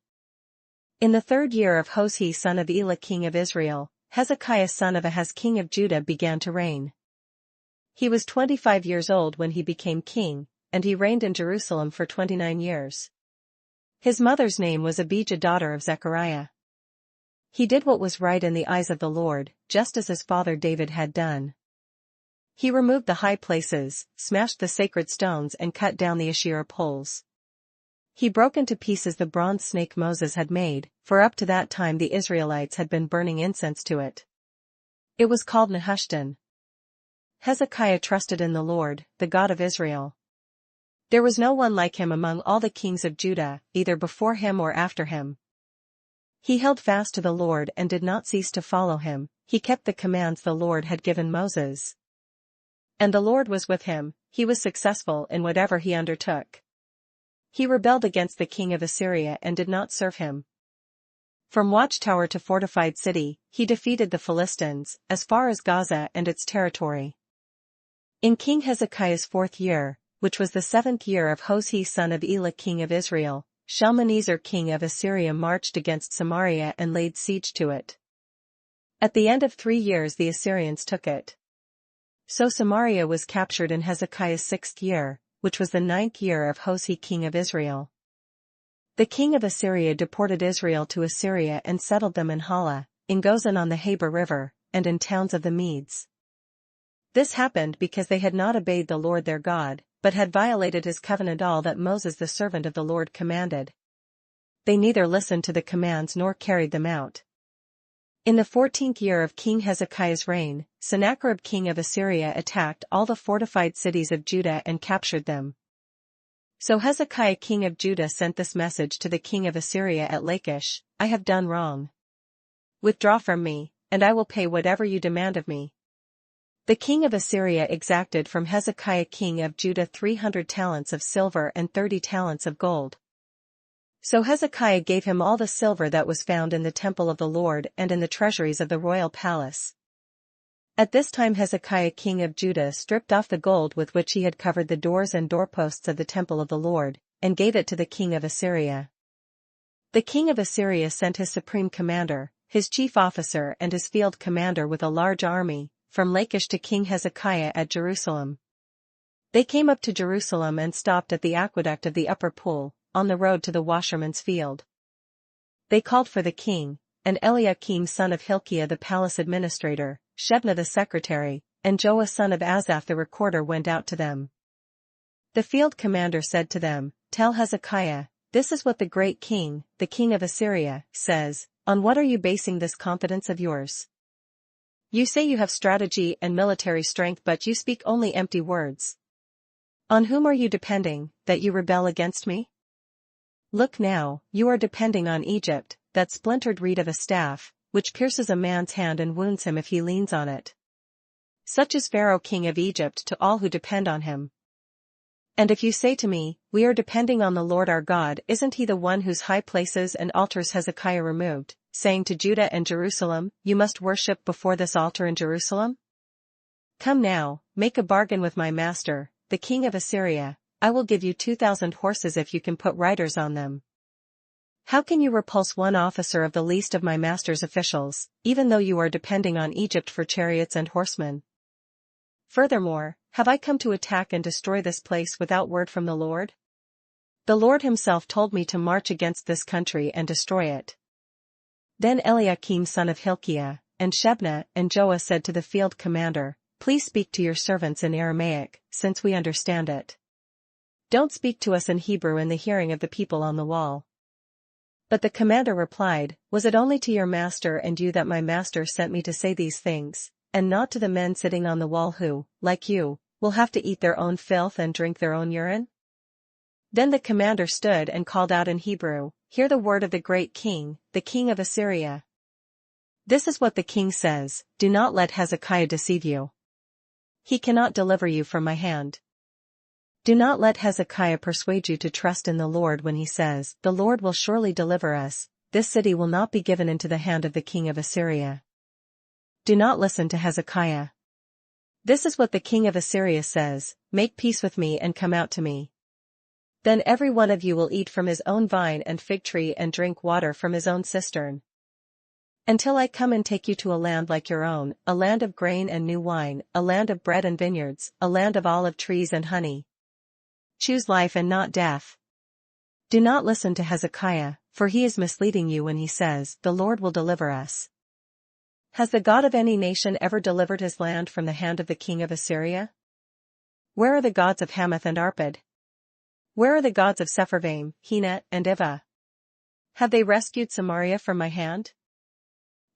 In the 3rd year of Hoshea son of Elah king of Israel, Hezekiah son of Ahaz king of Judah began to reign. He was 25 years old when he became king, and he reigned in Jerusalem for 29 years. His mother's name was Abijah daughter of Zechariah. He did what was right in the eyes of the Lord, just as his father David had done. He removed the high places, smashed the sacred stones and cut down the Asherah poles. He broke into pieces the bronze snake Moses had made, for up to that time the Israelites had been burning incense to it. It was called Nehushtan. Hezekiah trusted in the Lord, the God of Israel. There was no one like him among all the kings of Judah, either before him or after him. He held fast to the Lord and did not cease to follow him. He kept the commands the Lord had given Moses. And the Lord was with him, he was successful in whatever he undertook. He rebelled against the king of Assyria and did not serve him. From watchtower to fortified city, he defeated the Philistines, as far as Gaza and its territory. In King Hezekiah's 4th year, which was the 7th year of Hoshea son of Elah king of Israel, Shalmaneser king of Assyria marched against Samaria and laid siege to it. At the end of 3 years the Assyrians took it. So Samaria was captured in Hezekiah's 6th year, which was the 9th year of Hoshea king of Israel. The king of Assyria deported Israel to Assyria and settled them in Hala, in Gozan on the Habor River, and in towns of the Medes. This happened because they had not obeyed the Lord their God, but had violated his covenant all that Moses the servant of the Lord commanded. They neither listened to the commands nor carried them out. In the 14th year of King Hezekiah's reign, Sennacherib king of Assyria attacked all the fortified cities of Judah and captured them. So Hezekiah king of Judah sent this message to the king of Assyria at Lachish: I have done wrong. Withdraw from me, and I will pay whatever you demand of me. The king of Assyria exacted from Hezekiah king of Judah 300 talents of silver and 30 talents of gold. So Hezekiah gave him all the silver that was found in the temple of the Lord and in the treasuries of the royal palace. At this time Hezekiah king of Judah stripped off the gold with which he had covered the doors and doorposts of the temple of the Lord, and gave it to the king of Assyria. The king of Assyria sent his supreme commander, his chief officer and his field commander with a large army, from Lachish to King Hezekiah at Jerusalem. They came up to Jerusalem and stopped at the aqueduct of the upper pool, on the road to the washerman's field. They called for the king, and Eliakim son of Hilkiah the palace administrator, Shebna the secretary, and Joah son of Asaph the recorder went out to them. The field commander said to them, Tell Hezekiah, this is what the great king, the king of Assyria, says. On what are you basing this confidence of yours? You say you have strategy and military strength, but you speak only empty words. On whom are you depending, that you rebel against me? Look now, you are depending on Egypt, that splintered reed of a staff, which pierces a man's hand and wounds him if he leans on it. Such is Pharaoh king of Egypt to all who depend on him. And if you say to me, We are depending on the Lord our God, isn't he the one whose high places and altars Hezekiah removed, saying to Judah and Jerusalem, You must worship before this altar in Jerusalem? Come now, make a bargain with my master, the king of Assyria. I will give you 2,000 horses if you can put riders on them. How can you repulse one officer of the least of my master's officials, even though you are depending on Egypt for chariots and horsemen? Furthermore, have I come to attack and destroy this place without word from the Lord? The Lord himself told me to march against this country and destroy it. Then Eliakim son of Hilkiah, and Shebna and Joah said to the field commander, Please speak to your servants in Aramaic, since we understand it. Don't speak to us in Hebrew in the hearing of the people on the wall. But the commander replied, Was it only to your master and you that my master sent me to say these things, and not to the men sitting on the wall who, like you, will have to eat their own filth and drink their own urine? Then the commander stood and called out in Hebrew, Hear the word of the great king, the king of Assyria. This is what the king says, Do not let Hezekiah deceive you. He cannot deliver you from my hand. Do not let Hezekiah persuade you to trust in the Lord when he says, "The Lord will surely deliver us, this city will not be given into the hand of the king of Assyria." Do not listen to Hezekiah. This is what the king of Assyria says, "Make peace with me and come out to me. Then every one of you will eat from his own vine and fig tree and drink water from his own cistern. Until I come and take you to a land like your own, a land of grain and new wine, a land of bread and vineyards, a land of olive trees and honey. Choose life and not death." Do not listen to Hezekiah, for he is misleading you when he says, "The Lord will deliver us." Has the God of any nation ever delivered his land from the hand of the king of Assyria? Where are the gods of Hamath and Arpad? Where are the gods of Sepharvaim, Hena, and Ivah? Have they rescued Samaria from my hand?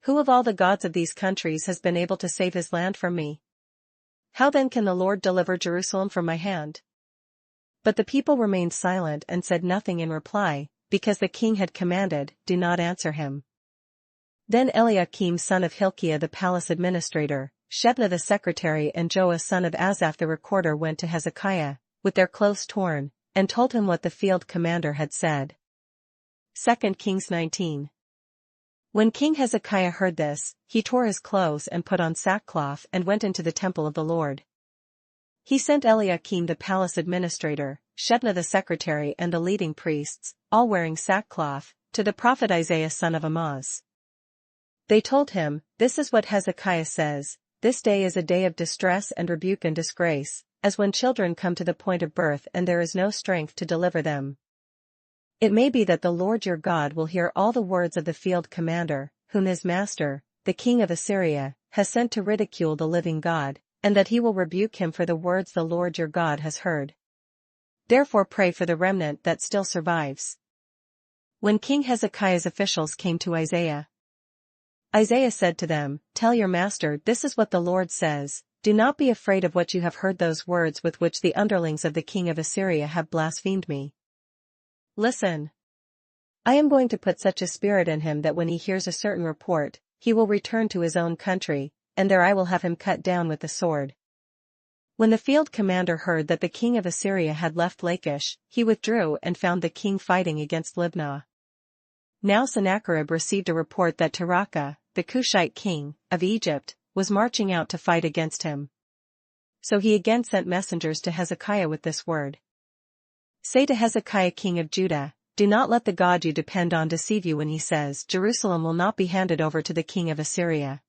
Who of all the gods of these countries has been able to save his land from me? How then can the Lord deliver Jerusalem from my hand? But the people remained silent and said nothing in reply, because the king had commanded, "Do not answer him." Then Eliakim son of Hilkiah the palace administrator, Shebna the secretary and Joah son of Asaph the recorder went to Hezekiah, with their clothes torn, and told him what the field commander had said. 2 Kings 19. When King Hezekiah heard this, he tore his clothes and put on sackcloth and went into the temple of the Lord. He sent Eliakim the palace administrator, Shebna the secretary and the leading priests, all wearing sackcloth, to the prophet Isaiah son of Amoz. They told him, "This is what Hezekiah says, this day is a day of distress and rebuke and disgrace, as when children come to the point of birth and there is no strength to deliver them. It may be that the Lord your God will hear all the words of the field commander, whom his master, the king of Assyria, has sent to ridicule the living God, and that he will rebuke him for the words the Lord your God has heard. Therefore pray for the remnant that still survives." When King Hezekiah's officials came to Isaiah said to them, "Tell your master, this is what the Lord says, do not be afraid of what you have heard, those words with which the underlings of the king of Assyria have blasphemed me. Listen. I am going to put such a spirit in him that when he hears a certain report, he will return to his own country, and there I will have him cut down with the sword." When the field commander heard that the king of Assyria had left Lachish, he withdrew and found the king fighting against Libnah. Now Sennacherib received a report that Tirhakah, the Cushite king, of Egypt, was marching out to fight against him. So he again sent messengers to Hezekiah with this word. "Say to Hezekiah king of Judah, do not let the God you depend on deceive you when he says, 'Jerusalem will not be handed over to the king of Assyria.'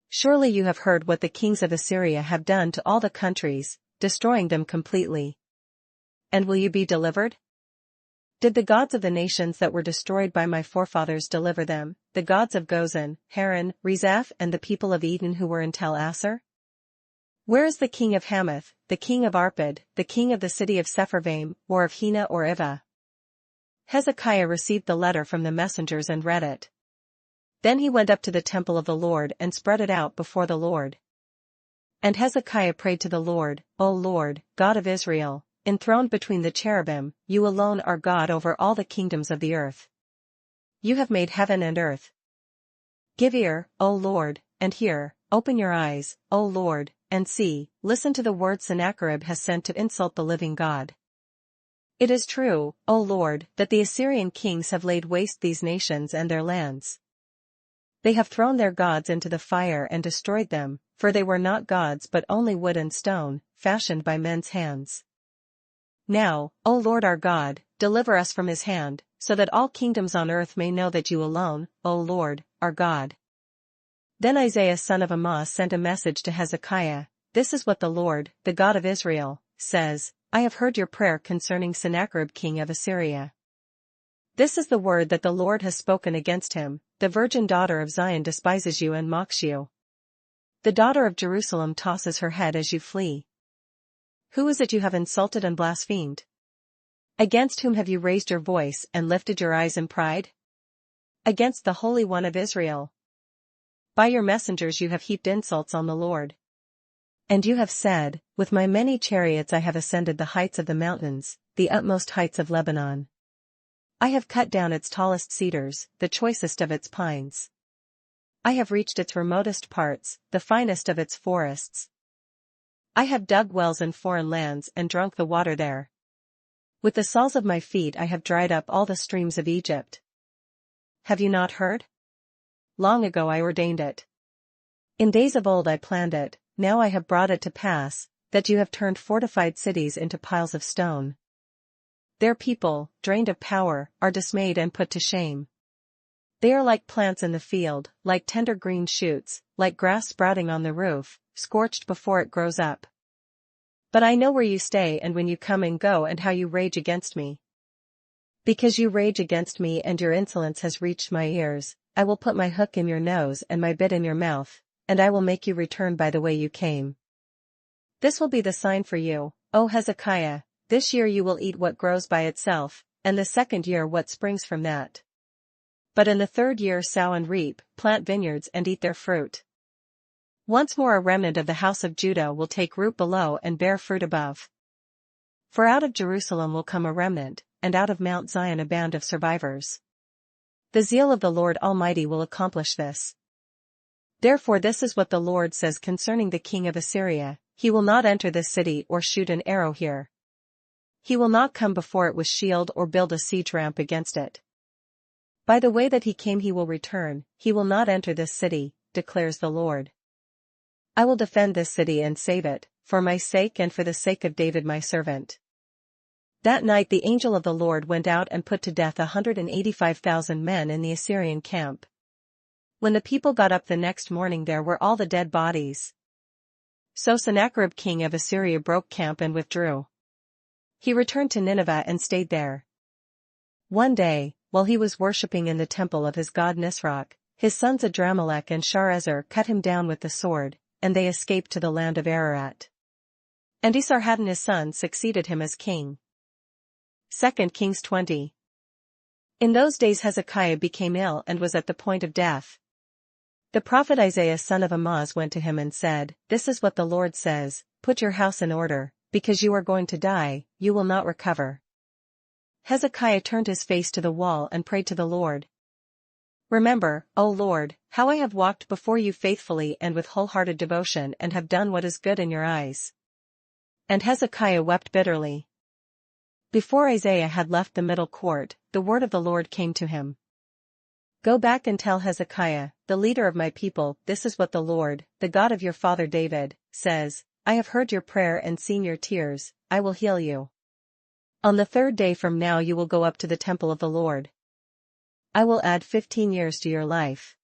Surely you have heard what the kings of Assyria have done to all the countries, destroying them completely. And will you be delivered? Did the gods of the nations that were destroyed by my forefathers deliver them, the gods of Gozan, Haran, Rezeph and the people of Eden who were in Tel Assar? Where is the king of Hamath, the king of Arpad, the king of the city of Sepharvaim, or of Hena or Ivah?" Hezekiah received the letter from the messengers and read it. Then he went up to the temple of the Lord and spread it out before the Lord. And Hezekiah prayed to the Lord, "O Lord, God of Israel, enthroned between the cherubim, you alone are God over all the kingdoms of the earth. You have made heaven and earth. Give ear, O Lord, and hear, open your eyes, O Lord, and see, listen to the words Sennacherib has sent to insult the living God. It is true, O Lord, that the Assyrian kings have laid waste these nations and their lands. They have thrown their gods into the fire and destroyed them, for they were not gods but only wood and stone, fashioned by men's hands. Now, O Lord our God, deliver us from his hand, so that all kingdoms on earth may know that you alone, O Lord, are God." Then Isaiah son of Amoz sent a message to Hezekiah, "This is what the Lord, the God of Israel, says, I have heard your prayer concerning Sennacherib king of Assyria. This is the word that the Lord has spoken against him, the virgin daughter of Zion despises you and mocks you. The daughter of Jerusalem tosses her head as you flee. Who is it you have insulted and blasphemed? Against whom have you raised your voice and lifted your eyes in pride? Against the Holy One of Israel. By your messengers you have heaped insults on the Lord. And you have said, with my many chariots I have ascended the heights of the mountains, the utmost heights of Lebanon. I have cut down its tallest cedars, the choicest of its pines. I have reached its remotest parts, the finest of its forests. I have dug wells in foreign lands and drunk the water there. With the soles of my feet I have dried up all the streams of Egypt. Have you not heard? Long ago I ordained it. In days of old I planned it, now I have brought it to pass, that you have turned fortified cities into piles of stone. Their people, drained of power, are dismayed and put to shame. They are like plants in the field, like tender green shoots, like grass sprouting on the roof, scorched before it grows up. But I know where you stay and when you come and go and how you rage against me. Because you rage against me and your insolence has reached my ears, I will put my hook in your nose and my bit in your mouth, and I will make you return by the way you came. This will be the sign for you, O Hezekiah, this year you will eat what grows by itself, and the second year what springs from that. But in the third year sow and reap, plant vineyards and eat their fruit. Once more a remnant of the house of Judah will take root below and bear fruit above. For out of Jerusalem will come a remnant, and out of Mount Zion a band of survivors. The zeal of the Lord Almighty will accomplish this. Therefore this is what the Lord says concerning the king of Assyria, he will not enter this city or shoot an arrow here. He will not come before it with shield or build a siege ramp against it. By the way that he came he will return, he will not enter this city, declares the Lord. I will defend this city and save it, for my sake and for the sake of David my servant. That night the angel of the Lord went out and put to death 185,000 men in the Assyrian camp. When the people got up the next morning there were all the dead bodies. So Sennacherib king of Assyria broke camp and withdrew. He returned to Nineveh and stayed there. One day, while he was worshipping in the temple of his god Nisroch, his sons Adramelech and Sharezer cut him down with the sword, and they escaped to the land of Ararat. And Esarhaddon his son succeeded him as king. 2 Kings 20. In those days Hezekiah became ill and was at the point of death. The prophet Isaiah son of Amoz went to him and said, This is what the Lord says, put your house in order, because you are going to die, you will not recover. Hezekiah turned his face to the wall and prayed to the Lord. Remember, O Lord, how I have walked before you faithfully and with wholehearted devotion and have done what is good in your eyes. And Hezekiah wept bitterly. Before Isaiah had left the middle court, the word of the Lord came to him. Go back and tell Hezekiah, the leader of my people, this is what the Lord, the God of your father David, says, I have heard your prayer and seen your tears, I will heal you. On the third day from now you will go up to the temple of the Lord. I will add 15 years to your life.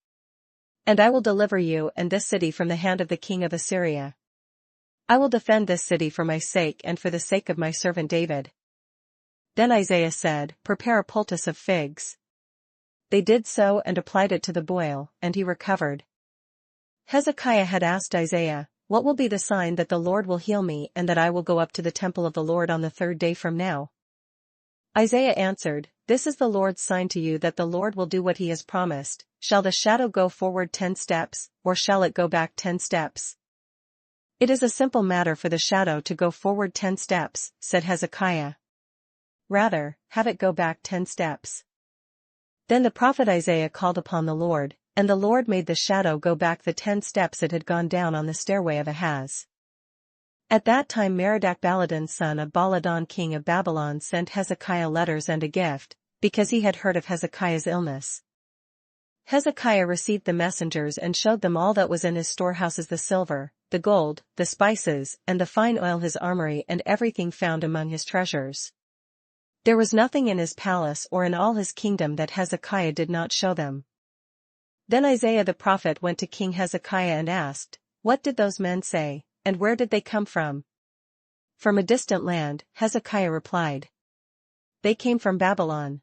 And I will deliver you and this city from the hand of the king of Assyria. I will defend this city for my sake and for the sake of my servant David. Then Isaiah said, Prepare a poultice of figs. They did so and applied it to the boil, and he recovered. Hezekiah had asked Isaiah, What will be the sign that the Lord will heal me and that I will go up to the temple of the Lord on the third day from now? Isaiah answered, This is the Lord's sign to you that the Lord will do what he has promised. Shall the shadow go forward 10 steps, or shall it go back 10 steps? It is a simple matter for the shadow to go forward 10 steps, said Hezekiah. Rather, have it go back 10 steps. Then the prophet Isaiah called upon the Lord, and the Lord made the shadow go back the 10 steps it had gone down on the stairway of Ahaz. At that time Merodach-Baladan son of Baladan king of Babylon sent Hezekiah letters and a gift, because he had heard of Hezekiah's illness. Hezekiah received the messengers and showed them all that was in his storehouses, the silver, the gold, the spices, and the fine oil, his armory, and everything found among his treasures. There was nothing in his palace or in all his kingdom that Hezekiah did not show them. Then Isaiah the prophet went to King Hezekiah and asked, What did those men say, and where did they come from? From a distant land, Hezekiah replied. They came from Babylon.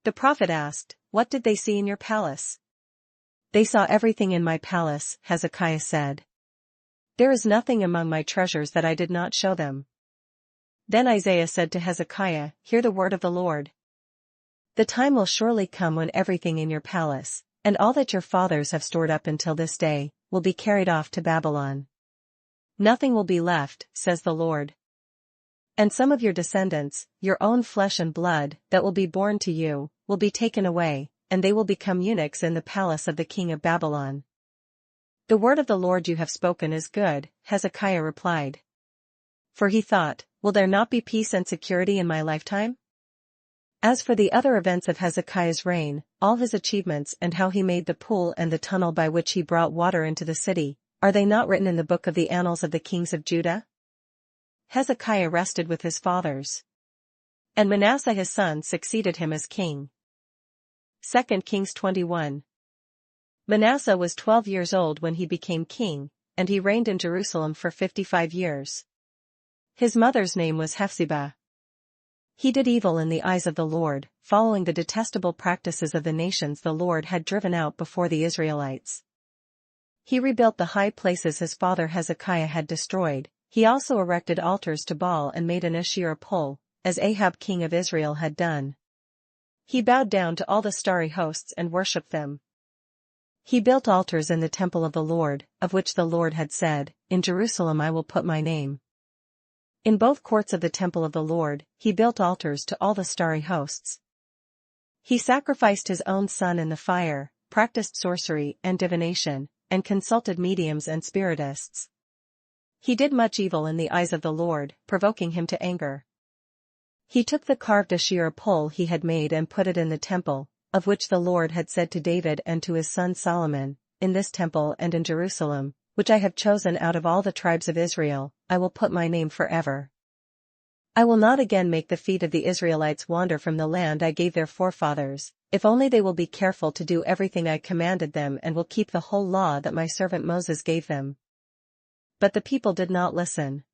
The prophet asked, What did they see in your palace? They saw everything in my palace, Hezekiah said. There is nothing among my treasures that I did not show them. Then Isaiah said to Hezekiah, Hear the word of the Lord. The time will surely come when everything in your palace, and all that your fathers have stored up until this day, will be carried off to Babylon. Nothing will be left, says the Lord. And some of your descendants, your own flesh and blood, that will be born to you, will be taken away, and they will become eunuchs in the palace of the king of Babylon. "The word of the Lord you have spoken is good," Hezekiah replied. For he thought, "Will there not be peace and security in my lifetime?" As for the other events of Hezekiah's reign, all his achievements and how he made the pool and the tunnel by which he brought water into the city, are they not written in the book of the annals of the kings of Judah? Hezekiah rested with his fathers, and Manasseh his son succeeded him as king. 2 Kings 21. Manasseh was 12 years old when he became king, and he reigned in Jerusalem for 55 years. His mother's name was Hephzibah. He did evil in the eyes of the Lord, following the detestable practices of the nations the Lord had driven out before the Israelites. He rebuilt the high places his father Hezekiah had destroyed. He also erected altars to Baal and made an Asherah pole, as Ahab king of Israel had done. He bowed down to all the starry hosts and worshipped them. He built altars in the temple of the Lord, of which the Lord had said, "In Jerusalem I will put my name." In both courts of the temple of the Lord, he built altars to all the starry hosts. He sacrificed his own son in the fire, practiced sorcery and divination, and consulted mediums and spiritists. He did much evil in the eyes of the Lord, provoking him to anger. He took the carved Asherah pole he had made and put it in the temple, of which the Lord had said to David and to his son Solomon, "In this temple and in Jerusalem, which I have chosen out of all the tribes of Israel, I will put my name forever. I will not again make the feet of the Israelites wander from the land I gave their forefathers, if only they will be careful to do everything I commanded them and will keep the whole law that my servant Moses gave them." But the people did not listen.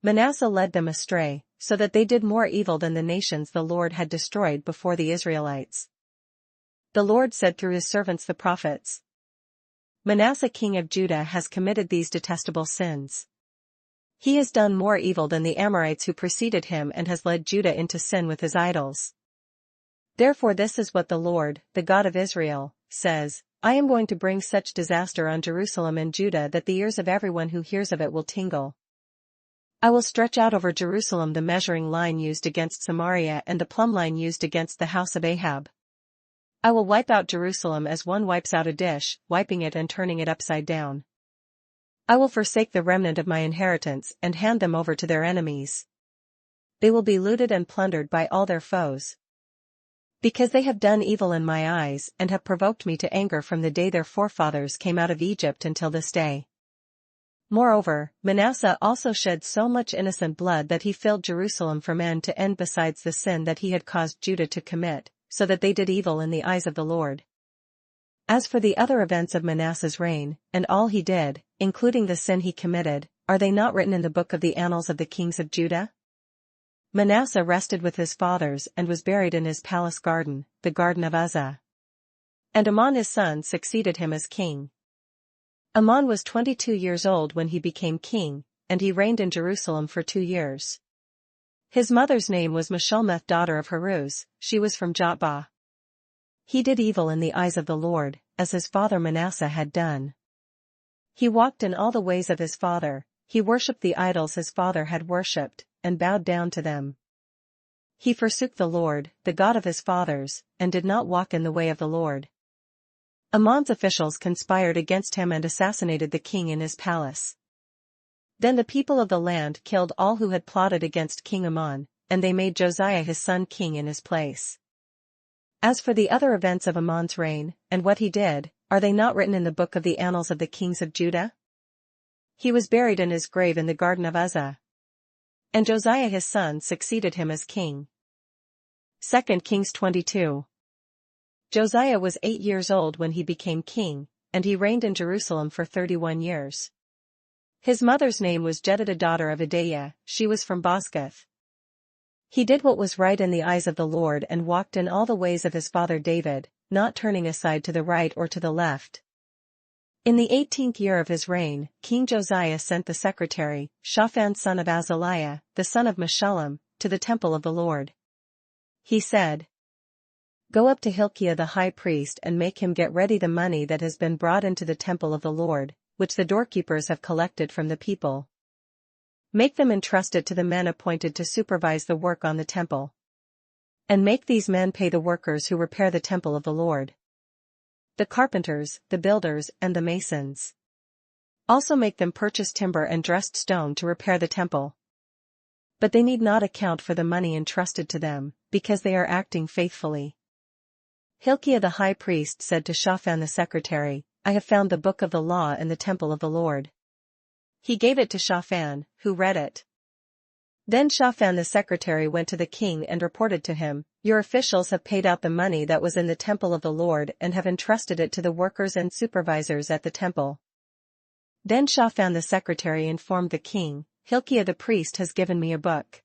Manasseh led them astray, so that they did more evil than the nations the Lord had destroyed before the Israelites. The Lord said through his servants the prophets, "Manasseh king of Judah has committed these detestable sins. He has done more evil than the Amorites who preceded him and has led Judah into sin with his idols. Therefore this is what the Lord, the God of Israel, says, I am going to bring such disaster on Jerusalem and Judah that the ears of everyone who hears of it will tingle. I will stretch out over Jerusalem the measuring line used against Samaria and the plumb line used against the house of Ahab. I will wipe out Jerusalem as one wipes out a dish, wiping it and turning it upside down. I will forsake the remnant of my inheritance and hand them over to their enemies. They will be looted and plundered by all their foes. Because they have done evil in my eyes and have provoked me to anger from the day their forefathers came out of Egypt until this day. Moreover, Manasseh also shed so much innocent blood that he filled Jerusalem from end to end besides the sin that he had caused Judah to commit, so that they did evil in the eyes of the Lord. As for the other events of Manasseh's reign, and all he did, including the sin he committed, are they not written in the book of the annals of the kings of Judah? Manasseh rested with his fathers and was buried in his palace garden, the garden of Uzzah. And Amon his son succeeded him as king. Amon was 22 years old when he became king, and he reigned in Jerusalem for 2 years. His mother's name was Meshullemeth daughter of Haruz, she was from Jotbah. He did evil in the eyes of the Lord, as his father Manasseh had done. He walked in all the ways of his father, he worshipped the idols his father had worshipped, and bowed down to them. He forsook the Lord, the God of his fathers, and did not walk in the way of the Lord. Amon's officials conspired against him and assassinated the king in his palace. Then the people of the land killed all who had plotted against King Amon, and they made Josiah his son king in his place. As for the other events of Amon's reign, and what he did, are they not written in the book of the annals of the kings of Judah? He was buried in his grave in the garden of Uzzah. And Josiah his son succeeded him as king. 2 Kings 22. Josiah was 8 years old when he became king, and he reigned in Jerusalem for 31 years. His mother's name was Jedidah daughter of Adaiah, she was from Boscath. He did what was right in the eyes of the Lord and walked in all the ways of his father David, not turning aside to the right or to the left. In the 18th year of his reign, King Josiah sent the secretary, Shaphan son of Azaliah, the son of Meshullam, to the temple of the Lord. He said, Go up to Hilkiah the high priest and make him get ready the money that has been brought into the temple of the Lord, which the doorkeepers have collected from the people. Make them entrust it to the men appointed to supervise the work on the temple. And make these men pay the workers who repair the temple of the Lord. The carpenters, the builders and the masons. Also make them purchase timber and dressed stone to repair the temple. But they need not account for the money entrusted to them, because they are acting faithfully. Hilkiah the high priest said to Shaphan the secretary, I have found the book of the law in the temple of the Lord. He gave it to Shaphan, who read it. Then Shaphan the secretary went to the king and reported to him, Your officials have paid out the money that was in the temple of the Lord and have entrusted it to the workers and supervisors at the temple. Then Shaphan the secretary informed the king, Hilkiah the priest has given me a book.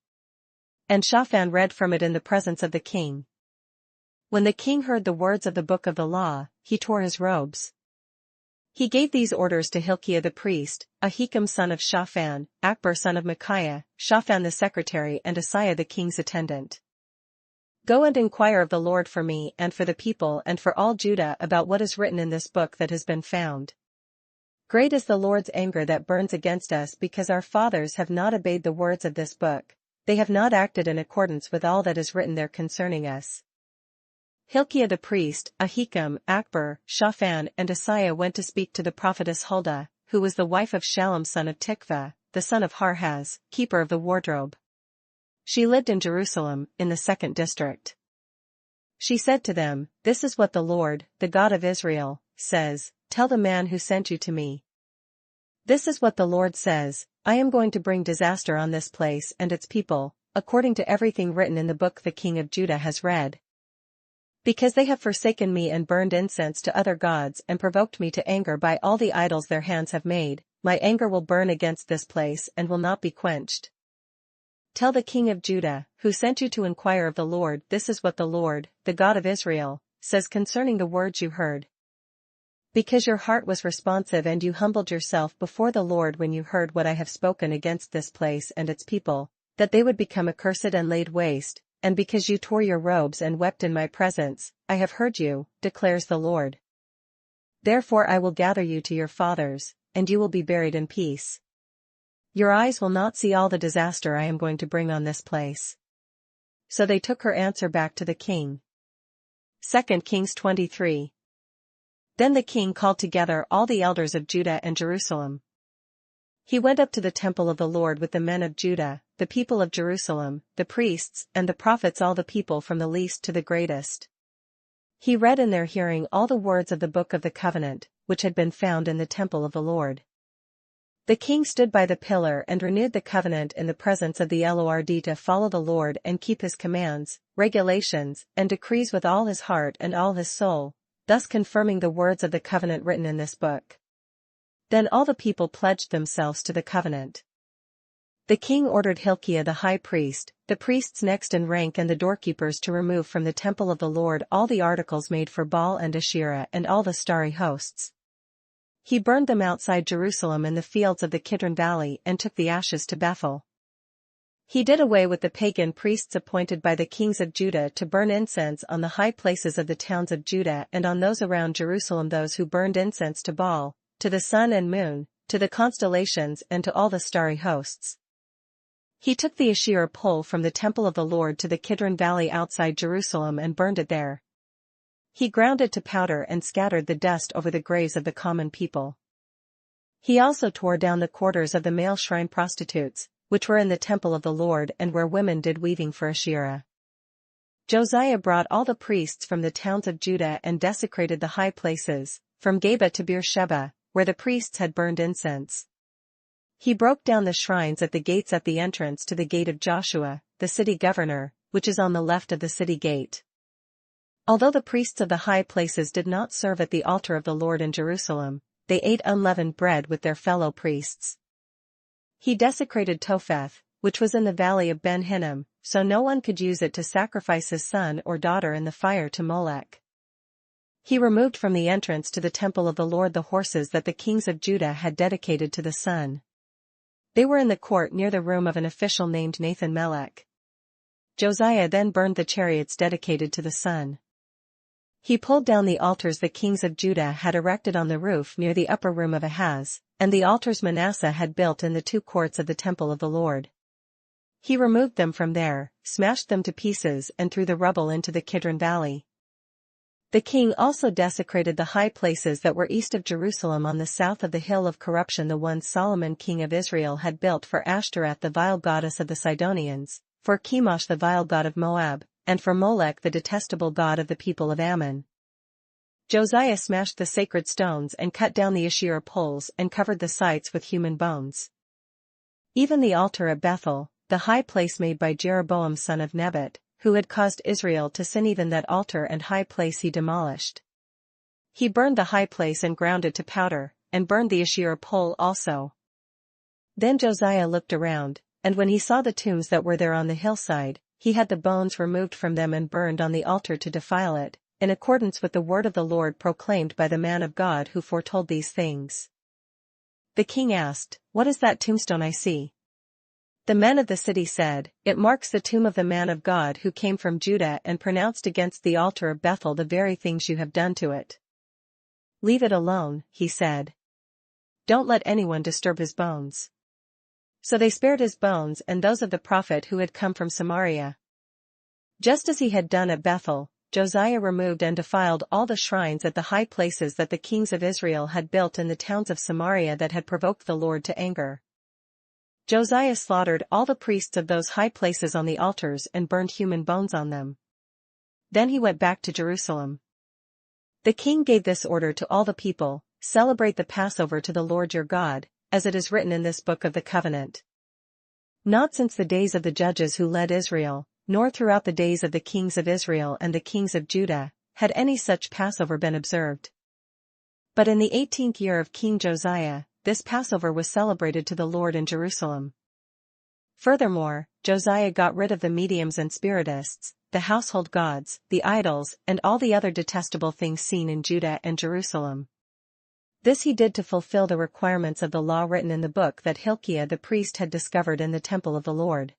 And Shaphan read from it in the presence of the king. When the king heard the words of the book of the law, he tore his robes. He gave these orders to Hilkiah the priest, Ahikam son of Shaphan, Akbar son of Micaiah, Shaphan the secretary and Asaiah the king's attendant. Go and inquire of the Lord for me and for the people and for all Judah about what is written in this book that has been found. Great is the Lord's anger that burns against us because our fathers have not obeyed the words of this book, they have not acted in accordance with all that is written there concerning us. Hilkiah the priest, Ahikam, Akbar, Shaphan and Asaiah went to speak to the prophetess Huldah, who was the wife of Shallum son of Tikvah, the son of Harhas, keeper of the wardrobe. She lived in Jerusalem, in the 2nd district. She said to them, This is what the Lord, the God of Israel, says, Tell the man who sent you to me. This is what the Lord says, I am going to bring disaster on this place and its people, according to everything written in the book the king of Judah has read. Because they have forsaken me and burned incense to other gods and provoked me to anger by all the idols their hands have made, my anger will burn against this place and will not be quenched. Tell the king of Judah, who sent you to inquire of the Lord, this is what the Lord, the God of Israel, says concerning the words you heard. Because your heart was responsive and you humbled yourself before the Lord when you heard what I have spoken against this place and its people, that they would become accursed and laid waste, and because you tore your robes and wept in my presence, I have heard you, declares the Lord. Therefore I will gather you to your fathers, and you will be buried in peace. Your eyes will not see all the disaster I am going to bring on this place. So they took her answer back to the king. 2 Kings 23. Then the king called together all the elders of Judah and Jerusalem. He went up to the temple of the Lord with the men of Judah, the people of Jerusalem, the priests and the prophets, all the people from the least to the greatest. He read in their hearing all the words of the book of the covenant, which had been found in the temple of the Lord. The king stood by the pillar and renewed the covenant in the presence of the Lord to follow the Lord and keep his commands, regulations, and decrees with all his heart and all his soul, thus confirming the words of the covenant written in this book. Then all the people pledged themselves to the covenant. The king ordered Hilkiah the high priest, the priests next in rank and the doorkeepers to remove from the temple of the Lord all the articles made for Baal and Asherah and all the starry hosts. He burned them outside Jerusalem in the fields of the Kidron Valley and took the ashes to Bethel. He did away with the pagan priests appointed by the kings of Judah to burn incense on the high places of the towns of Judah and on those around Jerusalem, those who burned incense to Baal, to the sun and moon, to the constellations and to all the starry hosts. He took the Asherah pole from the temple of the Lord to the Kidron Valley outside Jerusalem and burned it there. He ground it to powder and scattered the dust over the graves of the common people. He also tore down the quarters of the male shrine prostitutes, which were in the temple of the Lord and where women did weaving for Asherah. Josiah brought all the priests from the towns of Judah and desecrated the high places, from Geba to Beersheba, where the priests had burned incense. He broke down the shrines at the gates at the entrance to the gate of Joshua, the city governor, which is on the left of the city gate. Although the priests of the high places did not serve at the altar of the Lord in Jerusalem, they ate unleavened bread with their fellow priests. He desecrated Topheth, which was in the valley of Ben Hinnom, so no one could use it to sacrifice his son or daughter in the fire to Molech. He removed from the entrance to the temple of the Lord the horses that the kings of Judah had dedicated to the sun. They were in the court near the room of an official named Nathan-Melech. Josiah then burned the chariots dedicated to the sun. He pulled down the altars the kings of Judah had erected on the roof near the upper room of Ahaz, and the altars Manasseh had built in the two courts of the temple of the Lord. He removed them from there, smashed them to pieces and threw the rubble into the Kidron Valley. The king also desecrated the high places that were east of Jerusalem on the south of the hill of corruption, the ones Solomon king of Israel had built for Ashtoreth the vile goddess of the Sidonians, for Chemosh the vile god of Moab, and for Molech the detestable god of the people of Ammon. Josiah smashed the sacred stones and cut down the Asherah poles and covered the sites with human bones. Even the altar at Bethel, the high place made by Jeroboam son of Nebat, who had caused Israel to sin, even that altar and high place he demolished. He burned the high place and ground it to powder, and burned the Asherah pole also. Then Josiah looked around, and when he saw the tombs that were there on the hillside, he had the bones removed from them and burned on the altar to defile it, in accordance with the word of the Lord proclaimed by the man of God who foretold these things. The king asked, "What is that tombstone I see?" The men of the city said, "It marks the tomb of the man of God who came from Judah and pronounced against the altar of Bethel the very things you have done to it." "Leave it alone," he said. "Don't let anyone disturb his bones." So they spared his bones and those of the prophet who had come from Samaria. Just as he had done at Bethel, Josiah removed and defiled all the shrines at the high places that the kings of Israel had built in the towns of Samaria that had provoked the Lord to anger. Josiah slaughtered all the priests of those high places on the altars and burned human bones on them. Then he went back to Jerusalem. The king gave this order to all the people: "Celebrate the Passover to the Lord your God, as it is written in this book of the covenant." Not since the days of the judges who led Israel, nor throughout the days of the kings of Israel and the kings of Judah, had any such Passover been observed. But in the 18th year of King Josiah, this Passover was celebrated to the Lord in Jerusalem. Furthermore, Josiah got rid of the mediums and spiritists, the household gods, the idols, and all the other detestable things seen in Judah and Jerusalem. This he did to fulfill the requirements of the law written in the book that Hilkiah the priest had discovered in the temple of the Lord.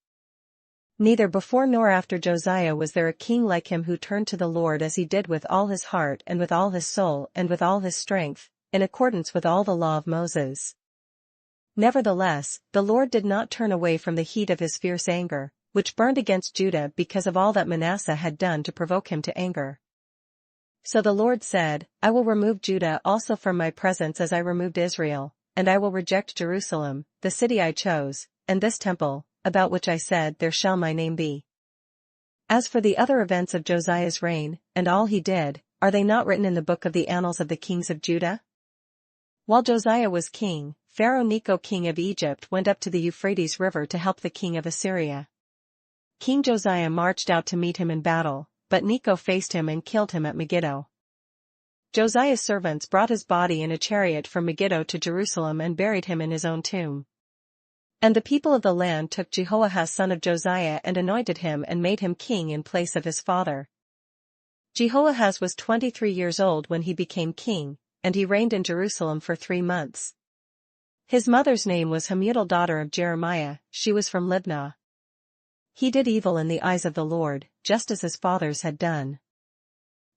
Neither before nor after Josiah was there a king like him who turned to the Lord as he did, with all his heart and with all his soul and with all his strength, in accordance with all the law of Moses. Nevertheless, the Lord did not turn away from the heat of his fierce anger, which burned against Judah because of all that Manasseh had done to provoke him to anger. So the Lord said, "I will remove Judah also from my presence as I removed Israel, and I will reject Jerusalem, the city I chose, and this temple, about which I said, there shall my name be." As for the other events of Josiah's reign, and all he did, are they not written in the book of the annals of the kings of Judah? While Josiah was king, Pharaoh Necho king of Egypt went up to the Euphrates River to help the king of Assyria. King Josiah marched out to meet him in battle, but Necho faced him and killed him at Megiddo. Josiah's servants brought his body in a chariot from Megiddo to Jerusalem and buried him in his own tomb. And the people of the land took Jehoahaz son of Josiah and anointed him and made him king in place of his father. Jehoahaz was 23 years old when he became king, and he reigned in Jerusalem for 3 months. His mother's name was Hamutal daughter of Jeremiah, she was from Libnah. He did evil in the eyes of the Lord, just as his fathers had done.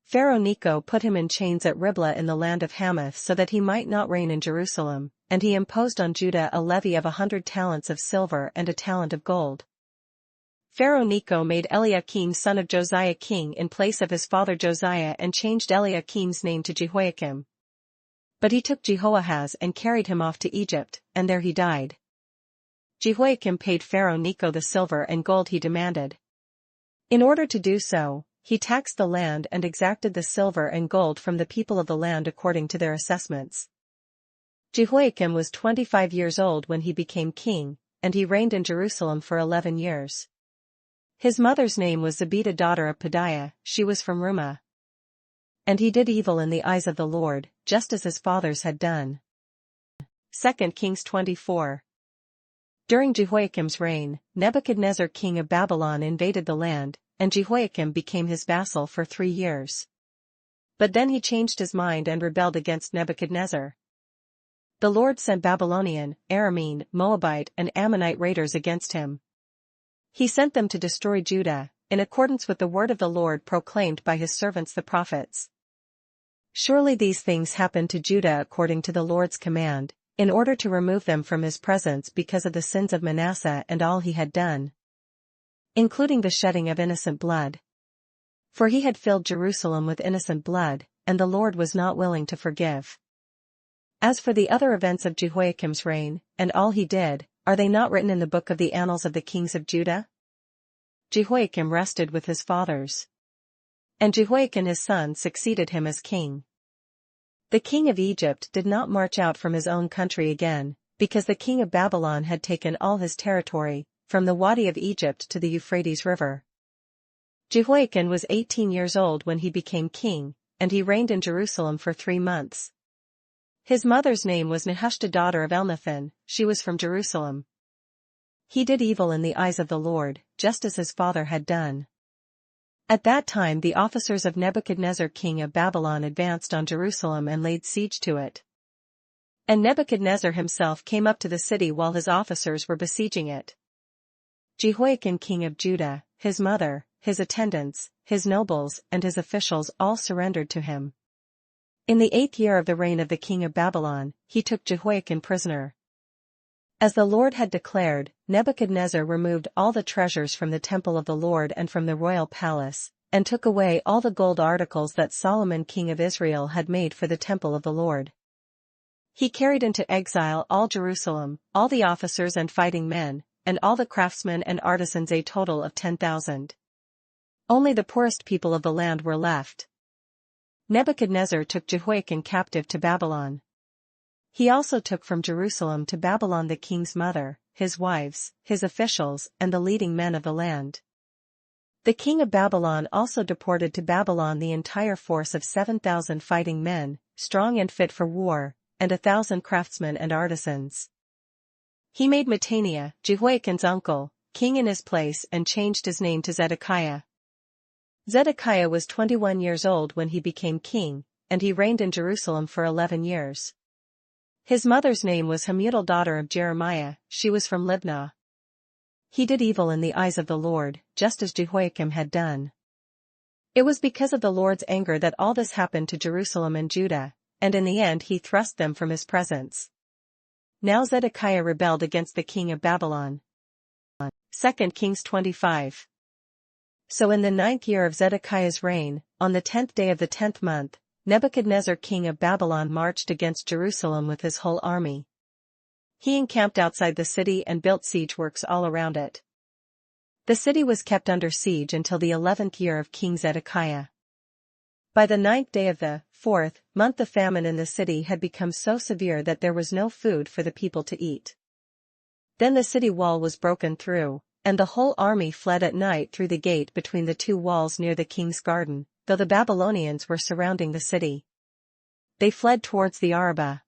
Pharaoh Necho put him in chains at Riblah in the land of Hamath so that he might not reign in Jerusalem, and he imposed on Judah a levy of 100 talents of silver and a talent of gold. Pharaoh Necho made Eliakim son of Josiah king in place of his father Josiah and changed Eliakim's name to Jehoiakim. But he took Jehoahaz and carried him off to Egypt, and there he died. Jehoiakim paid Pharaoh Necho the silver and gold he demanded. In order to do so, he taxed the land and exacted the silver and gold from the people of the land according to their assessments. Jehoiakim was 25 years old when he became king, and he reigned in Jerusalem for 11 years. His mother's name was Zebidah daughter of Pedaiah, she was from Rumah. And he did evil in the eyes of the Lord, just as his fathers had done. 2 Kings 24. During Jehoiakim's reign, Nebuchadnezzar king of Babylon invaded the land, and Jehoiakim became his vassal for 3 years. But then he changed his mind and rebelled against Nebuchadnezzar. The Lord sent Babylonian, Aramean, Moabite and Ammonite raiders against him. He sent them to destroy Judah, in accordance with the word of the Lord proclaimed by his servants the prophets. Surely these things happened to Judah according to the Lord's command, in order to remove them from his presence because of the sins of Manasseh and all he had done, including the shedding of innocent blood. For he had filled Jerusalem with innocent blood, and the Lord was not willing to forgive. As for the other events of Jehoiakim's reign, and all he did, are they not written in the book of the annals of the kings of Judah? Jehoiakim rested with his fathers. And Jehoiakim his son succeeded him as king. The king of Egypt did not march out from his own country again, because the king of Babylon had taken all his territory, from the Wadi of Egypt to the Euphrates River. Jehoiakim was 18 years old when he became king, and he reigned in Jerusalem for 3 months. His mother's name was Nehushta daughter of Elnathan, she was from Jerusalem. He did evil in the eyes of the Lord, just as his father had done. At that time the officers of Nebuchadnezzar king of Babylon advanced on Jerusalem and laid siege to it. And Nebuchadnezzar himself came up to the city while his officers were besieging it. Jehoiakim king of Judah, his mother, his attendants, his nobles and his officials all surrendered to him. In the 8th year of the reign of the king of Babylon, he took Jehoiakim prisoner. As the Lord had declared, Nebuchadnezzar removed all the treasures from the temple of the Lord and from the royal palace, and took away all the gold articles that Solomon king of Israel had made for the temple of the Lord. He carried into exile all Jerusalem, all the officers and fighting men, and all the craftsmen and artisans, a total of 10,000. Only the poorest people of the land were left. Nebuchadnezzar took Jehoiakim captive to Babylon. He also took from Jerusalem to Babylon the king's mother, his wives, his officials, and the leading men of the land. The king of Babylon also deported to Babylon the entire force of 7,000 fighting men, strong and fit for war, and 1,000 craftsmen and artisans. He made Mattaniah, Jehoiakim's uncle, king in his place and changed his name to Zedekiah. Zedekiah was 21 years old when he became king, and he reigned in Jerusalem for 11 years. His mother's name was Hamutal daughter of Jeremiah, she was from Libnah. He did evil in the eyes of the Lord, just as Jehoiakim had done. It was because of the Lord's anger that all this happened to Jerusalem and Judah, and in the end he thrust them from his presence. Now Zedekiah rebelled against the king of Babylon. 2 Kings 25. So in the 9th year of Zedekiah's reign, on the 10th day of the 10th month, Nebuchadnezzar king of Babylon marched against Jerusalem with his whole army. He encamped outside the city and built siege works all around it. The city was kept under siege until the 11th year of King Zedekiah. By the 9th day of the 4th month the famine in the city had become so severe that there was no food for the people to eat. Then the city wall was broken through, and the whole army fled at night through the gate between the 2 walls near the king's garden, though the Babylonians were surrounding the city. They fled towards the Arabah.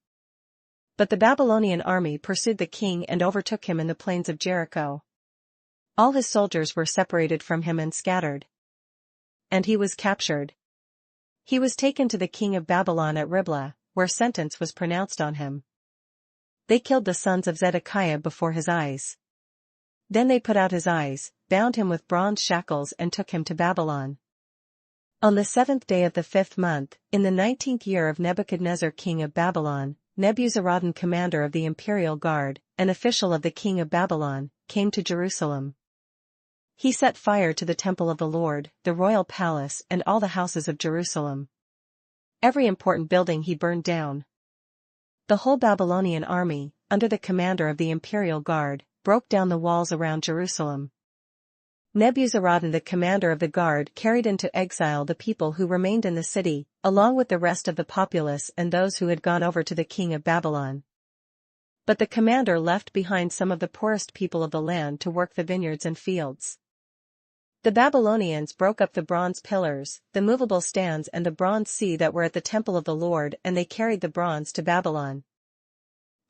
But the Babylonian army pursued the king and overtook him in the plains of Jericho. All his soldiers were separated from him and scattered. And he was captured. He was taken to the king of Babylon at Riblah, where sentence was pronounced on him. They killed the sons of Zedekiah before his eyes. Then they put out his eyes, bound him with bronze shackles and took him to Babylon. On the 7th day of the 5th month, in the 19th year of Nebuchadnezzar king of Babylon, Nebuzaradan commander of the imperial guard, an official of the king of Babylon, came to Jerusalem. He set fire to the temple of the Lord, the royal palace and all the houses of Jerusalem. Every important building he burned down. The whole Babylonian army, under the commander of the imperial guard, broke down the walls around Jerusalem. Nebuzaradan the commander of the guard carried into exile the people who remained in the city, along with the rest of the populace and those who had gone over to the king of Babylon. But the commander left behind some of the poorest people of the land to work the vineyards and fields. The Babylonians broke up the bronze pillars, the movable stands and the bronze sea that were at the temple of the Lord, and they carried the bronze to Babylon.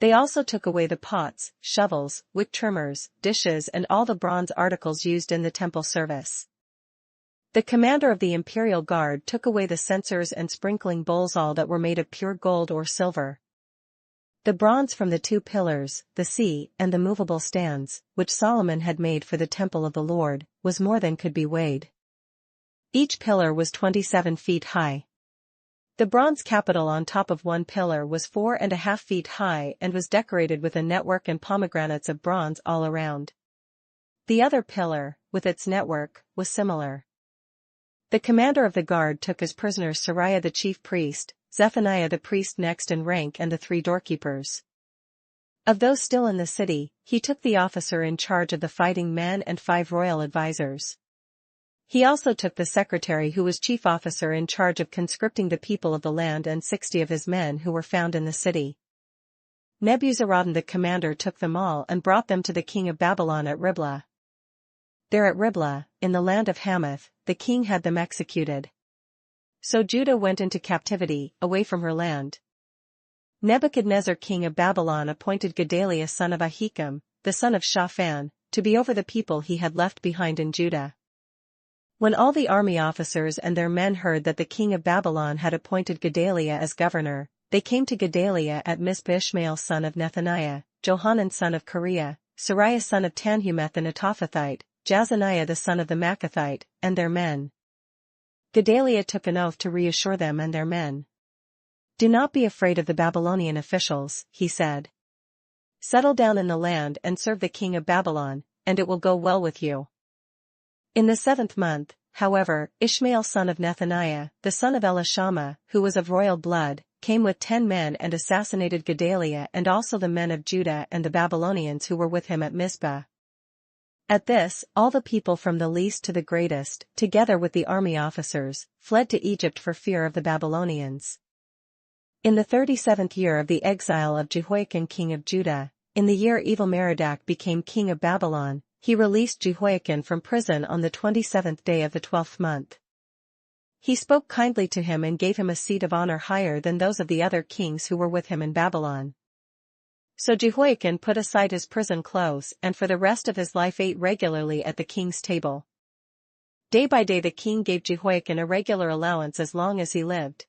They also took away the pots, shovels, wick trimmers, dishes and all the bronze articles used in the temple service. The commander of the imperial guard took away the censers and sprinkling bowls, all that were made of pure gold or silver. The bronze from the 2 pillars, the sea and the movable stands, which Solomon had made for the temple of the Lord, was more than could be weighed. Each pillar was 27 feet high. The bronze capital on top of one pillar was 4.5 feet high and was decorated with a network and pomegranates of bronze all around. The other pillar, with its network, was similar. The commander of the guard took as prisoners Seraiah the chief priest, Zephaniah the priest next in rank and the 3 doorkeepers. Of those still in the city, he took the officer in charge of the fighting men and 5 royal advisers. He also took the secretary who was chief officer in charge of conscripting the people of the land and 60 of his men who were found in the city. Nebuzaradan the commander took them all and brought them to the king of Babylon at Riblah. There at Riblah, in the land of Hamath, the king had them executed. So Judah went into captivity, away from her land. Nebuchadnezzar king of Babylon appointed Gedaliah son of Ahikam, the son of Shaphan, to be over the people he had left behind in Judah. When all the army officers and their men heard that the king of Babylon had appointed Gedaliah as governor, they came to Gedaliah at Mizpah. Ishmael son of Nethaniah, Johanan son of Kareah, Seraiah son of Tanhumeth the Netophathite, Jazaniah the son of the Maccathite, and their men. Gedaliah took an oath to reassure them and their men. "Do not be afraid of the Babylonian officials," he said. "Settle down in the land and serve the king of Babylon, and it will go well with you." In the 7th month, however, Ishmael son of Nethaniah, the son of Elishama, who was of royal blood, came with 10 men and assassinated Gedaliah and also the men of Judah and the Babylonians who were with him at Mizpah. At this, all the people from the least to the greatest, together with the army officers, fled to Egypt for fear of the Babylonians. In the 37th year of the exile of Jehoiakim king of Judah, in the year Evil-Merodach became king of Babylon, he released Jehoiakim from prison on the 27th day of the 12th month. He spoke kindly to him and gave him a seat of honor higher than those of the other kings who were with him in Babylon. So Jehoiakim put aside his prison clothes and for the rest of his life ate regularly at the king's table. Day by day the king gave Jehoiakim a regular allowance as long as he lived.